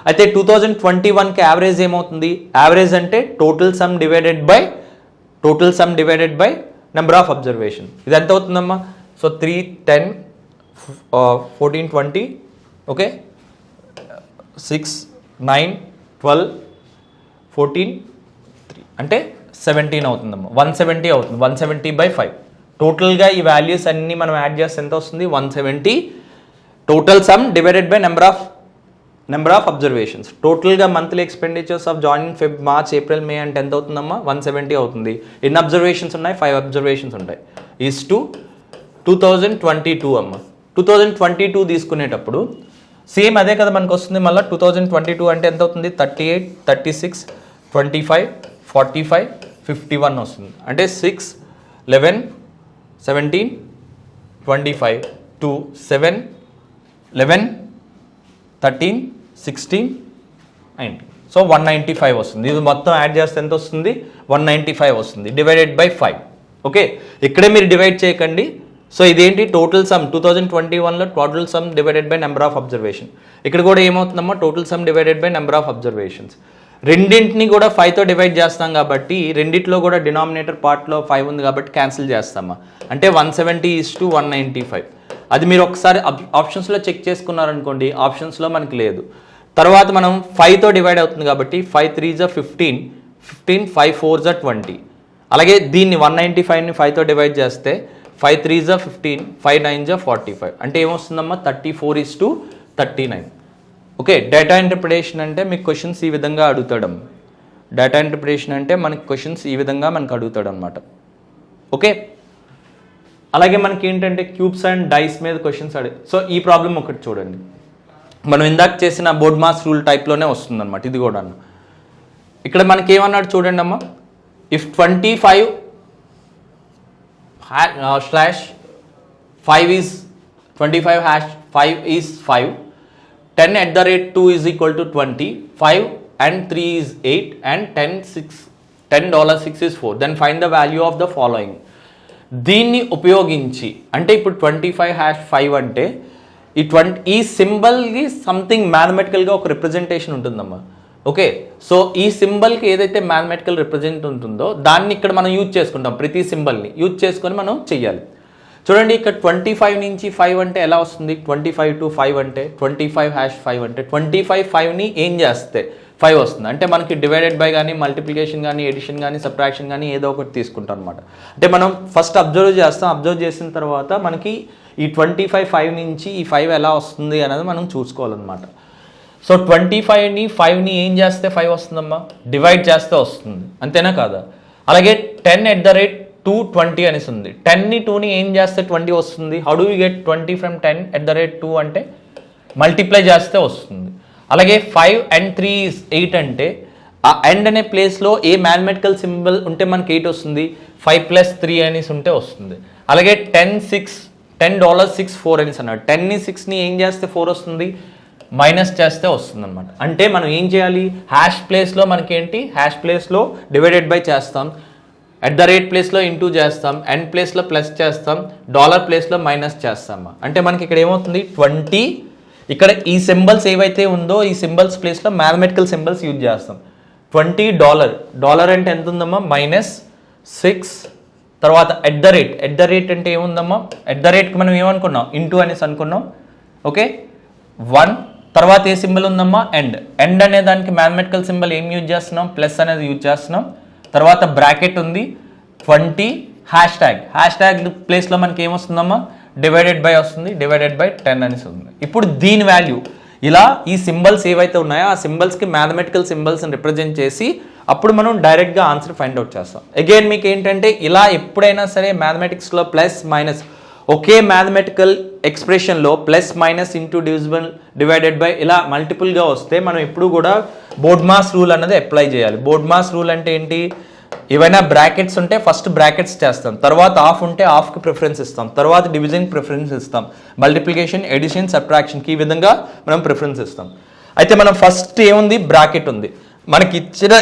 అయితే 2021కి యావరేజ్ ఏమవుతుంది? యావరేజ్ అంటే total sum divided by number of observation. ఇది ఎంత అవుతుందమ్మా? సో 3, 10, 14, 20, ఓకే, 6, 9, 12, 14, 3 అంటే 17 అవుతుందమ్మా. 170 అవుతుంది. 170/5. టోటల్గా ఈ వాల్యూస్ అన్నీ మనం యాడ్ చేస్తే ఎంత వస్తుంది? 170 total sum divided by number of observations. టోటల్గా monthly expenditures of Jan Feb, March, April, May అంటే ఎంత అవుతుందమ్మా? 170 అవుతుంది. ఎన్ని అబ్జర్వేషన్స్ ఉన్నాయి? 5 అబ్జర్వేషన్స్ ఉంటాయి. ఈజ్ టు 2022 అమ్మ. 2022 తీసుకునేటప్పుడు సేమ్ అదే కదా మనకు వస్తుంది. మళ్ళీ 2022 అంటే ఎంత అవుతుంది? 38, 36, 25, 45, 51 వస్తుంది. అంటే 6, 11, 17, 25, 2, 7, 11, 13, 16, 19. సో 195 వస్తుంది. ఇది మొత్తం యాడ్ చేస్తే ఎంత వస్తుంది? 195 వస్తుంది డివైడెడ్ బై 5. ఓకే, ఇక్కడే మీరు డివైడ్ చేయకండి. సో ఇదేంటి? టోటల్ సమ్ 2021లో total sum divided by number of observation. ఇక్కడ కూడా ఏమవుతుందమ్మా? Total sum divided by number of observations. రెండింటిని కూడా 5తో డివైడ్ చేస్తాం కాబట్టి రెండిట్లో కూడా డినామినేటర్ పార్ట్లో 5 ఉంది కాబట్టి క్యాన్సిల్ చేస్తామా. అంటే 170:195. అది మీరు ఒకసారి ఆప్షన్స్లో చెక్ చేసుకున్నారనుకోండి, ఆప్షన్స్లో మనకి లేదు. తర్వాత మనం 5తో డివైడ్ అవుతుంది కాబట్టి 5 3s 15, 5 4s 20. అలాగే దీన్ని 195ని 5తో డివైడ్ చేస్తే 5 3s 15, 5 9s 45. అంటే ఏమొస్తుందమ్మా? 34:39. ఓకే, డేటా ఇంటర్ప్రిటేషన్ అంటే మీకు క్వశ్చన్స్ ఈ విధంగా అడుగుతాడమ్మ. డేటా ఇంటర్ప్రిటేషన్ అంటే మనకి క్వశ్చన్స్ ఈ విధంగా మనకు అడుగుతాడు అనమాట. ఓకే, అలాగే మనకి ఏంటంటే క్యూబ్స్ అండ్ డైస్ మీద క్వశ్చన్స్ సో ఈ ప్రాబ్లం ఒకటి చూడండి. మనం ఇందాక చేసిన బోర్డ్ మాస్ రూల్ టైప్లోనే వస్తుంది అనమాట ఇది కూడా. ఇక్కడ మనకి ఏమన్నాడు చూడండి అమ్మా. If 25/5 is 25/5 is 5, 10@2 is equal to 20, 5 and 3 is 8 and $10.6 is 4. Then find the value of the following. దీన్ని ఉపయోగించి అంటే ఇప్పుడు 25/5 అంటే ఈ సింబల్కి సంథింగ్ మ్యాథమెటికల్గా ఒక రిప్రజెంటేషన్ ఉంటుందమ్మా. ఓకే, సో ఈ సింబల్కి ఏదైతే మ్యాథమెటికల్ రిప్రజెంట్ ఉంటుందో దాన్ని ఇక్కడ మనం యూజ్ చేసుకుంటాం. ప్రతి సింబల్ని యూజ్ చేసుకొని మనం చెయ్యాలి. చూడండి, ఇక్కడ 25 నుంచి 5 అంటే ఎలా వస్తుంది? 25 to 5 అంటే 25/5 అంటే 25/5ని ఏం చేస్తే 5 వస్తుంది. అంటే మనకి డివైడెడ్ బై కానీ మల్టిప్లికేషన్ కానీ ఎడిషన్ కానీ సబ్ట్రాక్షన్ కానీ ఏదో ఒకటి తీసుకుంటాం అనమాట. అంటే మనం ఫస్ట్ అబ్జర్వ్ చేస్తాం. అబ్జర్వ్ చేసిన తర్వాత మనకి ఈ 25/5 నుంచి ఈ 5 ఎలా వస్తుంది అనేది మనం చూసుకోవాలన్నమాట. సో 25ని 5ని ఏం చేస్తే 5 వస్తుందమ్మా? డివైడ్ చేస్తే వస్తుంది, అంతేనా కాదా? అలాగే 10@2 అనేసి ఉంది. 10ని 2ని ఏం చేస్తే 20 వస్తుంది. How do you get 20 from 10@2 అంటే మల్టిప్లై చేస్తే వస్తుంది. అలాగే 5 and 3 is 8 అంటే ఆ ఎండ్ అనే ప్లేస్లో ఏ మ్యాథమెటికల్ సింబల్ ఉంటే మనకి 8 వస్తుంది. 5 + 3 అనేసి ఉంటే వస్తుంది. అలాగే $10.64 అనేసి అన్నాడు. 10ని 6ని ఏం చేస్తే 4 వస్తుంది, మైనస్ చేస్తే వస్తుంది అనమాట. అంటే మనం ఏం చేయాలి? హ్యాష్ ప్లేస్లో మనకేంటి? హ్యాష్ ప్లేస్లో డివైడెడ్ బై చేస్తాం, @ ప్లేస్లో ఇంటూ చేస్తాం, ఎండ్ ప్లేస్లో ప్లస్ చేస్తాం, డాలర్ ప్లేస్లో మైనస్ చేస్తామా. అంటే మనకి ఇక్కడ ఏమవుతుంది? 20. ఇక్కడ ఈ సింబల్స్ ఏవైతే ఉందో ఈ సింబల్స్ ప్లేస్లో మ్యాథమెటికల్ సింబల్స్ యూజ్ చేస్తాం. $20 అంటే ఎంత ఉందమ్మా? -6. తర్వాత @ అంటే ఏముందమ్మా? @కి మనం ఏమనుకున్నాం? ఇంటూ అనేసి అనుకున్నాం. ఓకే, 1. తర్వాత ఏ సింబల్ ఉందమ్మా? ఎండ్ అనే దానికి మ్యాథమెటికల్ సింబల్ ఏం యూజ్ చేస్తున్నాం? ప్లస్ అనేది యూజ్ చేస్తున్నాం. తర్వాత బ్రాకెట్ ఉంది. 20 హ్యాష్ ట్యాగ్ ప్లేస్లో మనకి ఏమొస్తుందమ్మా? డివైడెడ్ బై వస్తుంది. డివైడెడ్ బై 10 అనేసి ఉంది. ఇప్పుడు దీని వాల్యూ ఇలా ఈ సింబల్స్ ఏవైతే ఉన్నాయో ఆ సింబల్స్కి మ్యాథమెటికల్ సింబల్స్ని రిప్రజెంట్ చేసి అప్పుడు మనం డైరెక్ట్గా ఆన్సర్ ఫైండ్ అవుట్ చేస్తాం. అగైన్ మీకు ఏంటంటే ఇలా ఎప్పుడైనా సరే మ్యాథమెటిక్స్లో ప్లస్ మైనస్ ఒకే మ్యాథమెటికల్ ఎక్స్ప్రెషన్లో plus minus into divisible divided by ఇలా మల్టిపుల్గా వస్తే మనం ఎప్పుడు కూడా బోర్డ్మాస్ రూల్ అన్నది అప్లై చేయాలి. బోర్డ్మాస్ రూల్ అంటే ఏంటి, ఏవైనా బ్రాకెట్స్ ఉంటే ఫస్ట్ బ్రాకెట్స్ చేస్తాం, తర్వాత ఆఫ్ ఉంటే ఆఫ్కి ప్రిఫరెన్స్ ఇస్తాం, తర్వాత డివిజన్ ప్రిఫరెన్స్ ఇస్తాం, మల్టిప్లికేషన్ ఎడిషన్ సబ్ట్రాక్షన్కి ఈ విధంగా మనం ప్రిఫరెన్స్ ఇస్తాం. అయితే మనం ఫస్ట్ ఏముంది, బ్రాకెట్ ఉంది మనకి ఇచ్చిన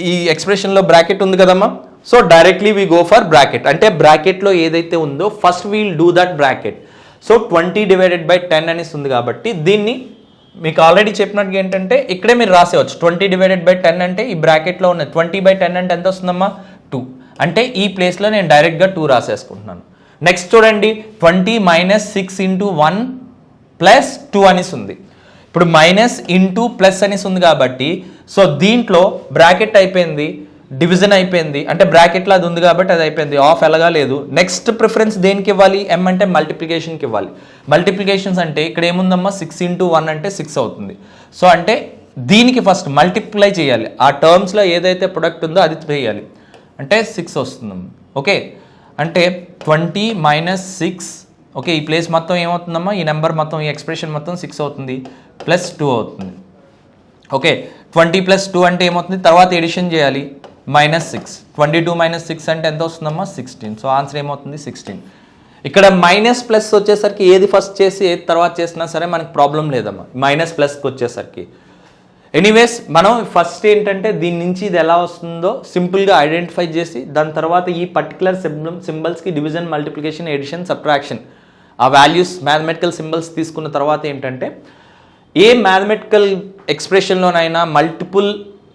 ఈ ఎక్స్ప్రెషన్లో బ్రాకెట్ ఉంది కదమ్మా. So directly we go for bracket. అంటే బ్రాకెట్లో ఏదైతే ఉందో first we'll do that bracket. So 20 divided by 10 అనేసి ఉంది కాబట్టి దీన్ని మీకు ఆల్రెడీ చెప్పినట్టుగా ఏంటంటే ఇక్కడే మీరు రాసేవచ్చు. 20 డివైడెడ్ బై 10 అంటే ఈ బ్రాకెట్లో ఉన్నది. 20/10 అంటే ఎంత వస్తుందమ్మా, 2. అంటే ఈ ప్లేస్లో నేను డైరెక్ట్గా 2 రాసేసుకుంటున్నాను. నెక్స్ట్ చూడండి, 20 - 6 × 1 + 2 అనేసి ఉంది. ఇప్పుడు మైనస్ ఇంటూ ప్లస్ అనేసి ఉంది కాబట్టి సో దీంట్లో బ్రాకెట్ అయిపోయింది, డివిజన్ అయిపోయింది, అంటే బ్రాకెట్లో అది ఉంది కాబట్టి అది అయిపోయింది, ఆఫ్ ఎలాగా లేదు. నెక్స్ట్ ప్రిఫరెన్స్ దేనికి ఇవ్వాలి, ఎం అంటే మల్టిప్లికేషన్కి ఇవ్వాలి. మల్టిప్లికేషన్స్ అంటే ఇక్కడ ఏముందమ్మా, 6 × 1 అంటే 6 అవుతుంది. సో అంటే దీనికి ఫస్ట్ మల్టిప్లై చేయాలి, ఆ టర్మ్స్లో ఏదైతే ప్రొడక్ట్ ఉందో అది చేయాలి, అంటే 6 వస్తుందమ్మా. ఓకే, అంటే 20 - 6, ఓకే ఈ ప్లేస్ మొత్తం ఏమవుతుందమ్మా, ఈ నెంబర్ మొత్తం ఈ ఎక్స్ప్రెషన్ మొత్తం 6 అవుతుంది, +2 అవుతుంది. ఓకే, 20 + 2 అంటే ఏమవుతుంది, తర్వాత ఎడిషన్ చేయాలి, -6. 22 - 6 అంటే ఎంత వస్తుందమ్మా, 16. సో ఆన్సర్ ఏమవుతుంది, 16. ఇక్కడ మైనస్ ప్లస్ వచ్చేసరికి ఏది ఫస్ట్ చేసి ఏది తర్వాత చేసినా సరే మనకి ప్రాబ్లం లేదమ్మా, మైనస్ ప్లస్కి వచ్చేసరికి. ఎనీవేస్ మనం ఫస్ట్ ఏంటంటే దీని నుంచి ఇది ఎలా వస్తుందో సింపుల్గా ఐడెంటిఫై చేసి దాని తర్వాత ఈ పర్టికులర్ సింబల్స్కి డివిజన్, మల్టిప్లికేషన్, ఎడిషన్, సబ్ట్రాక్షన్ ఆ వాల్యూస్ మ్యాథమెటికల్ సింబల్స్ తీసుకున్న తర్వాత ఏంటంటే ఏ మ్యాథమెటికల్ ఎక్స్ప్రెషన్లోనైనా మల్టిపుల్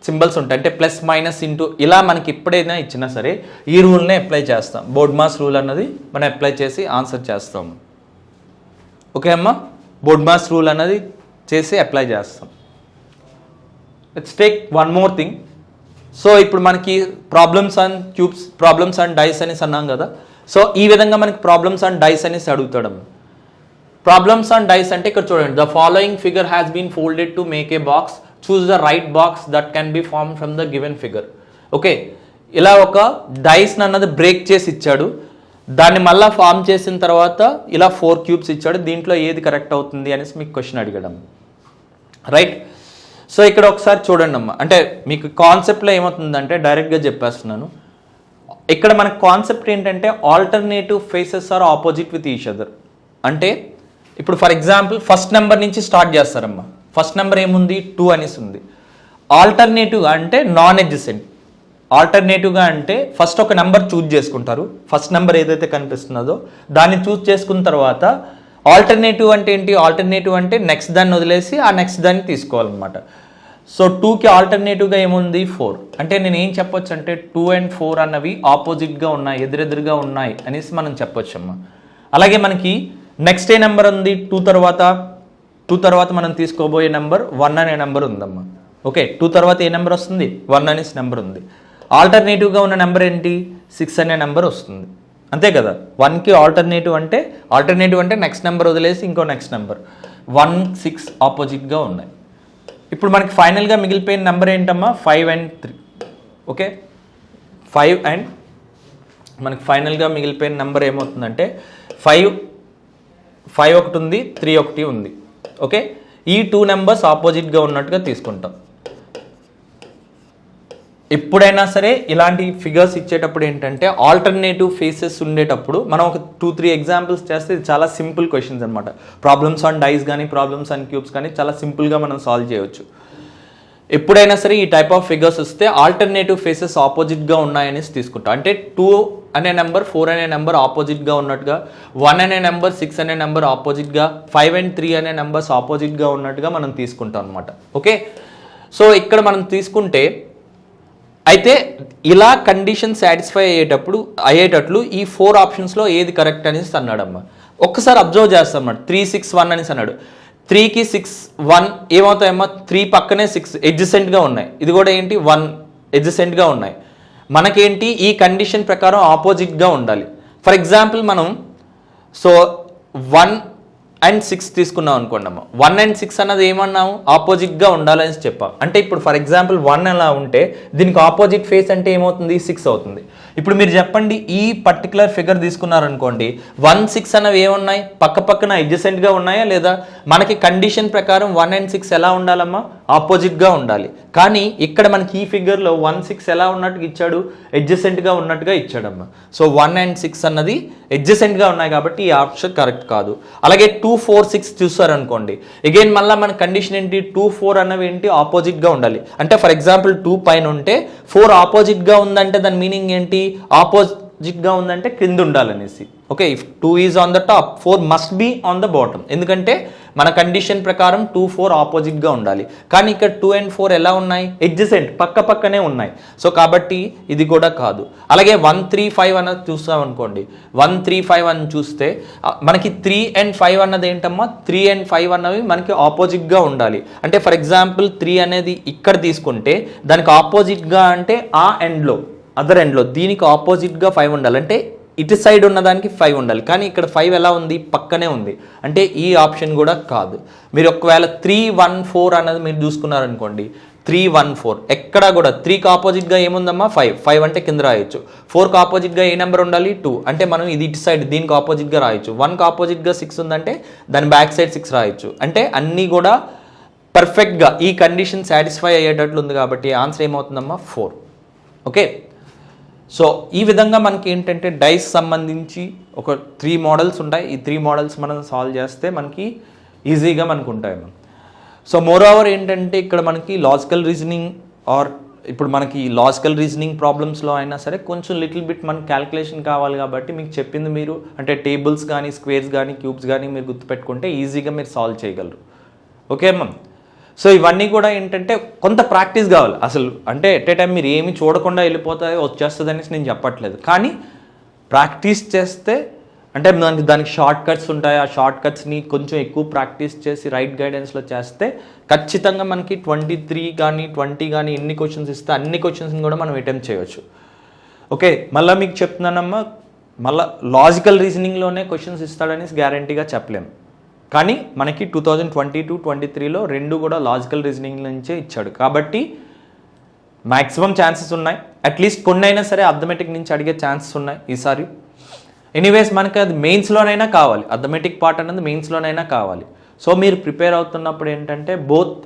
సింబల్స్ ఉంటాయి, అంటే ప్లస్ మైనస్ ఇంటూ ఇలా మనకి ఎప్పుడైనా ఇచ్చినా సరే ఈ రూల్నే అప్లై చేస్తాం. బోర్డ్మాస్ రూల్ అన్నది మనం అప్లై చేసి ఆన్సర్ చేస్తాము. ఓకే అమ్మా, బోర్డ్మాస్ రూల్ అన్నది చేసి అప్లై చేస్తాం. Let's take one more thing. So ఇప్పుడు మనకి problems and cubes, problems and dice అనేసి అన్నాం కదా. సో ఈ విధంగా మనకి ప్రాబ్లమ్స్ అండ్ డైస్ అనేసి అడుగుతాడమ్మా. ప్రాబ్లమ్స్ అండ్ డైస్ అంటే ఇక్కడ చూడండి, the following figure has been folded to make a box, choose the right box that can be form from the given figure. Okay, ఇలా ఒక డైస్ అన్నది బ్రేక్ చేసి ఇచ్చాడు, దాన్ని మళ్ళీ ఫామ్ చేసిన తర్వాత ఇలా 4 క్యూబ్స్ ఇచ్చాడు, దీంట్లో ఏది కరెక్ట్ అవుతుంది అనేసి మీకు క్వశ్చన్ అడిగడం. రైట్, సో ఇక్కడ ఒకసారి చూడండి అమ్మా, అంటే మీకు కాన్సెప్ట్లో ఏమవుతుందంటే డైరెక్ట్గా చెప్పేస్తున్నాను. ఇక్కడ మన కాన్సెప్ట్ ఏంటంటే alternative faces are opposite with each other. అంటే ఇప్పుడు ఫర్ ఎగ్జాంపుల్ ఫస్ట్ నెంబర్ నుంచి స్టార్ట్ చేస్తారమ్మా. ఫస్ట్ నెంబర్ ఏముంది, 2 అనేసి ఉంది. ఆల్టర్నేటివ్గా అంటే నాన్ ఎడ్జసెంట్. ఆల్టర్నేటివ్గా అంటే ఫస్ట్ ఒక నెంబర్ చూజ్ చేసుకుంటారు, ఫస్ట్ నెంబర్ ఏదైతే కనిపిస్తున్నదో దాన్ని చూజ్ చేసుకున్న తర్వాత ఆల్టర్నేటివ్ అంటే ఏంటి, ఆల్టర్నేటివ్ అంటే నెక్స్ట్ దాన్ని వదిలేసి ఆ నెక్స్ట్ దాన్ని తీసుకోవాలన్నమాట. సో 2కి ఆల్టర్నేటివ్గా ఏముంది, 4. అంటే నేను ఏం చెప్పొచ్చు అంటే 2 and 4 అన్నవి ఆపోజిట్గా ఉన్నాయి, ఎదురెదురుగా ఉన్నాయి అనేసి మనం చెప్పొచ్చు అమ్మా. అలాగే మనకి నెక్స్ట్ ఏ నెంబర్ ఉంది, 2 తర్వాత మనం తీసుకోబోయే నెంబర్ 1 అనే నెంబర్ ఉందమ్మా. ఓకే, 2 తర్వాత ఏ నెంబర్ వస్తుంది, 1 అనేసి నెంబర్ ఉంది. ఆల్టర్నేటివ్గా ఉన్న నెంబర్ ఏంటి, 6 అనే నెంబర్ వస్తుంది, అంతే కదా. 1కి ఆల్టర్నేటివ్ అంటే నెక్స్ట్ నెంబర్ వదిలేసి ఇంకో నెక్స్ట్ నెంబర్. 1, 6 ఆపోజిట్గా ఉన్నాయి. ఇప్పుడు మనకి ఫైనల్గా మిగిలిపోయిన నెంబర్ ఏంటమ్మా, 5 and 3. ఓకే, 5 and మనకి ఫైనల్గా మిగిలిపోయిన నెంబర్ ఏమవుతుందంటే 5 ఒకటి ఉంది, 3 ఒకటి ఉంది. ఓకే, ఈ 2 నెంబర్స్ ఆపోజిట్గా ఉన్నట్టుగా తీసుకుంటాం. ఎప్పుడైనా సరే ఇలాంటి ఫిగర్స్ ఇచ్చేటప్పుడు ఏంటంటే ఆల్టర్నేటివ్ ఫేసెస్ ఉండేటప్పుడు మనం ఒక 2-3 ఎగ్జాంపుల్స్ చేస్తే ఇది చాలా సింపుల్ క్వశ్చన్స్ అనమాట. ప్రాబ్లమ్స్ ఆన్ డైస్ కానీ ప్రాబ్లమ్స్ ఆన్ క్యూబ్స్ కానీ చాలా సింపుల్గా మనం సాల్వ్ చేయవచ్చు. ఎప్పుడైనా సరే ఈ టైప్ ఆఫ్ ఫిగర్స్ వస్తే ఆల్టర్నేటివ్ ఫేసెస్ ఆపోజిట్గా ఉన్నాయనేసి తీసుకుంటాం. అంటే 2 అనే నెంబర్ 4 అనే నెంబర్ ఆపోజిట్గా ఉన్నట్టుగా, 1 అనే నెంబర్ 6 అనే నెంబర్ ఆపోజిట్గా, 5 and 3 అనే నెంబర్స్ ఆపోజిట్గా ఉన్నట్టుగా మనం తీసుకుంటాం అనమాట. ఓకే, సో ఇక్కడ మనం తీసుకుంటే అయితే ఇలా కండిషన్ సాటిస్ఫై అయ్యేటట్లు ఈ 4 ఆప్షన్స్లో ఏది కరెక్ట్ అనేసి అన్నాడమ్మా. ఒక్కసారి అబ్జర్వ్ చేస్తాం అన్నమాట. 3, 6, 1 అనేసి అన్నాడు. 3కి 6, 1 ఏమవుతాయమ్మా, 3 పక్కనే 6 ఎడ్జసెంట్గా ఉన్నాయి, ఇది కూడా ఏంటి 1 ఎడ్జసెంట్గా ఉన్నాయి. మనకేంటి ఈ కండిషన్ ప్రకారం ఆపోజిట్గా ఉండాలి. ఫర్ ఎగ్జాంపుల్ మనం 1 అండ్ 6 తీసుకున్నాం అనుకోండి అమ్మ. 1 అండ్ 6 అన్నది ఏమన్నాము, ఆపోజిట్గా ఉండాలని చెప్పాం. అంటే ఇప్పుడు ఫర్ ఎగ్జాంపుల్ 1 అలా ఉంటే దీనికి ఆపోజిట్ ఫేస్ అంటే ఏమవుతుంది, 6 అవుతుంది. ఇప్పుడు మీరు చెప్పండి, ఈ పర్టికులర్ ఫిగర్ తీసుకున్నారనుకోండి, 1, 6 అన్నవి ఏమున్నాయి, పక్క పక్కన అడ్జసెంట్గా ఉన్నాయా లేదా? మనకి కండిషన్ ప్రకారం 1 అండ్ 6 ఎలా ఉండాలమ్మా, ఆపోజిట్గా ఉండాలి. కానీ ఇక్కడ మనకి ఈ ఫిగర్లో 1, 6 ఎలా ఉన్నట్టుగా ఇచ్చాడు, అడ్జసెంట్గా ఉన్నట్టుగా ఇచ్చాడమ్మా. సో 1 అండ్ 6 అన్నది అడ్జసెంట్గా ఉన్నాయి కాబట్టి ఈ ఆప్షన్ కరెక్ట్ కాదు. అలాగే 2, 4, 6 చూసారనుకోండి, అగైన్ మళ్ళీ మన కండిషన్ ఏంటి, 2, 4 అన్నవి ఏంటి, ఆపోజిట్గా ఉండాలి. అంటే ఫర్ ఎగ్జాంపుల్ 2 పైన ఉంటే 4 ఆపోజిట్గా ఉందంటే దాని మీనింగ్ ఏంటి, ఆపోజిట్గా ఉందంటే క్రింద ఉండాలనేసి. Okay, if 2 is on the top, 4 must be on the bottom. ఎందుకంటే మన కండిషన్ ప్రకారం 2, 4 ఆపోజిట్గా ఉండాలి. కానీ ఇక్కడ 2 and 4 ఎలా ఉన్నాయి, అడ్జసెంట్, పక్క పక్కనే ఉన్నాయి. సో కాబట్టి ఇది కూడా కాదు. అలాగే 1, 3, 5 అన్నది చూస్తామనుకోండి, 1, 3, 5 అని చూస్తే మనకి 3 and 5 అన్నది ఏంటమ్మా, 3 and 5 అన్నవి మనకి ఆపోజిట్గా ఉండాలి. అంటే ఫర్ ఎగ్జాంపుల్ 3 అనేది ఇక్కడ తీసుకుంటే దానికి ఆపోజిట్గా అంటే ఆ ఎండ్లో, అదర్ ఎండ్లో దీనికి ఆపోజిట్గా 5 ఉండాలి. అంటే ఇటు సైడ్ ఉన్నదానికి 5 ఉండాలి. కానీ ఇక్కడ 5 ఎలా ఉంది, పక్కనే ఉంది. అంటే ఈ ఆప్షన్ కూడా కాదు. మీరు ఒకవేళ 3, 1, 4 అన్నది మీరు చూసుకున్నారనుకోండి, 3, 1, 4 ఎక్కడా కూడా 3కి ఆపోజిట్గా ఏముందమ్మా, 5 అంటే కింద రాయొచ్చు. 4కి ఆపోజిట్గా ఏ నెంబర్ ఉండాలి, 2 అంటే మనం ఇది ఇటు సైడ్ దీనికి ఆపోజిట్గా రాయొచ్చు. 1కి ఆపోజిట్గా 6 ఉందంటే దాని బ్యాక్ సైడ్ 6 రాయొచ్చు. అంటే అన్నీ కూడా పర్ఫెక్ట్గా ఈ కండిషన్ సాటిస్ఫై అయ్యేటట్లు ఉంది కాబట్టి ఆన్సర్ ఏమవుతుందమ్మా, 4. ఓకే, సో ఈ విధంగా మనకి ఏంటంటే డైస్ సంబంధించి ఒక 3 మోడల్స్ ఉంటాయి. ఈ 3 మోడల్స్ మనం సాల్వ్ చేస్తే మనకి ఈజీగా మనకు ఉంటాయి. సో మోర్ ఓవర్ ఏంటంటే ఇక్కడ మనకి లాజికల్ రీజనింగ్ ఆర్ ఇప్పుడు మనకి లాజికల్ రీజనింగ్ ప్రాబ్లమ్స్లో అయినా సరే కొంచెం లిటిల్ బిట్ మనకి క్యాల్కులేషన్ కావాలి కాబట్టి మీకు చెప్పింది మీరు అంటే టేబుల్స్ కానీ స్క్వేర్స్ కానీ క్యూబ్స్ కానీ మీరు గుర్తుపెట్టుకుంటే ఈజీగా మీరు సాల్వ్ చేయగలరు. ఓకే అమ్మ. సో ఇవన్నీ కూడా ఏంటంటే కొంత ప్రాక్టీస్ కావాలి. అసలు అంటే ఎట్ ఏ టైం మీరు ఏమి చూడకుండా వెళ్ళిపోతాయో వచ్చేస్తుంది అనేసి నేను చెప్పట్లేదు. కానీ ప్రాక్టీస్ చేస్తే అంటే దానికి షార్ట్ కట్స్ ఉంటాయి. ఆ షార్ట్ కట్స్ని కొంచెం ఎక్కువ ప్రాక్టీస్ చేసి రైట్ గైడెన్స్లో చేస్తే ఖచ్చితంగా మనకి 23 కానీ 20 కానీ ఎన్ని క్వశ్చన్స్ ఇస్తే అన్ని క్వశ్చన్స్ని కూడా మనం అటెంప్ట్ చేయవచ్చు. ఓకే, మళ్ళీ మీకు చెప్తున్నానమ్మా, మళ్ళీ లాజికల్ రీజనింగ్లోనే క్వశ్చన్స్ ఇస్తాడనేసి గ్యారంటీగా చెప్పలేము. కానీ మనకి 2022-23లో 2 కూడా లాజికల్ రీజనింగ్ నుంచే ఇచ్చాడు కాబట్టి మ్యాక్సిమం ఛాన్సెస్ ఉన్నాయి. అట్లీస్ట్ కొన్ని అయినా సరే అర్థమెటిక్ నుంచి అడిగే ఛాన్సెస్ ఉన్నాయి ఈసారి. ఎనీవేస్ మనకి అది మెయిన్స్లోనైనా కావాలి, అర్థమెటిక్ పార్ట్ అనేది మెయిన్స్లోనైనా కావాలి. సో మీరు ప్రిపేర్ అవుతున్నప్పుడు ఏంటంటే బోత్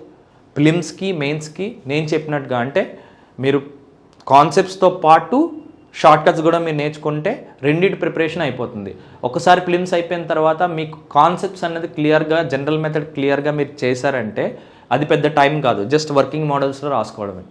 ప్రిలిమ్స్కి మెయిన్స్కి నేను చెప్పినట్టుగా అంటే మీరు కాన్సెప్ట్స్తో పాటు షార్ట్ కట్స్ కూడా మీరు నేర్చుకుంటే రెండింటి ప్రిపరేషన్ అయిపోతుంది. ఒకసారి ప్రిలిమ్స్ అయిపోయిన తర్వాత మీకు కాన్సెప్ట్స్ అనేది క్లియర్గా, జనరల్ మెథడ్ క్లియర్గా మీరు చేశారంటే అది పెద్ద టైం కాదు, జస్ట్ వర్కింగ్ మోడల్స్లో రాసుకోవడమే.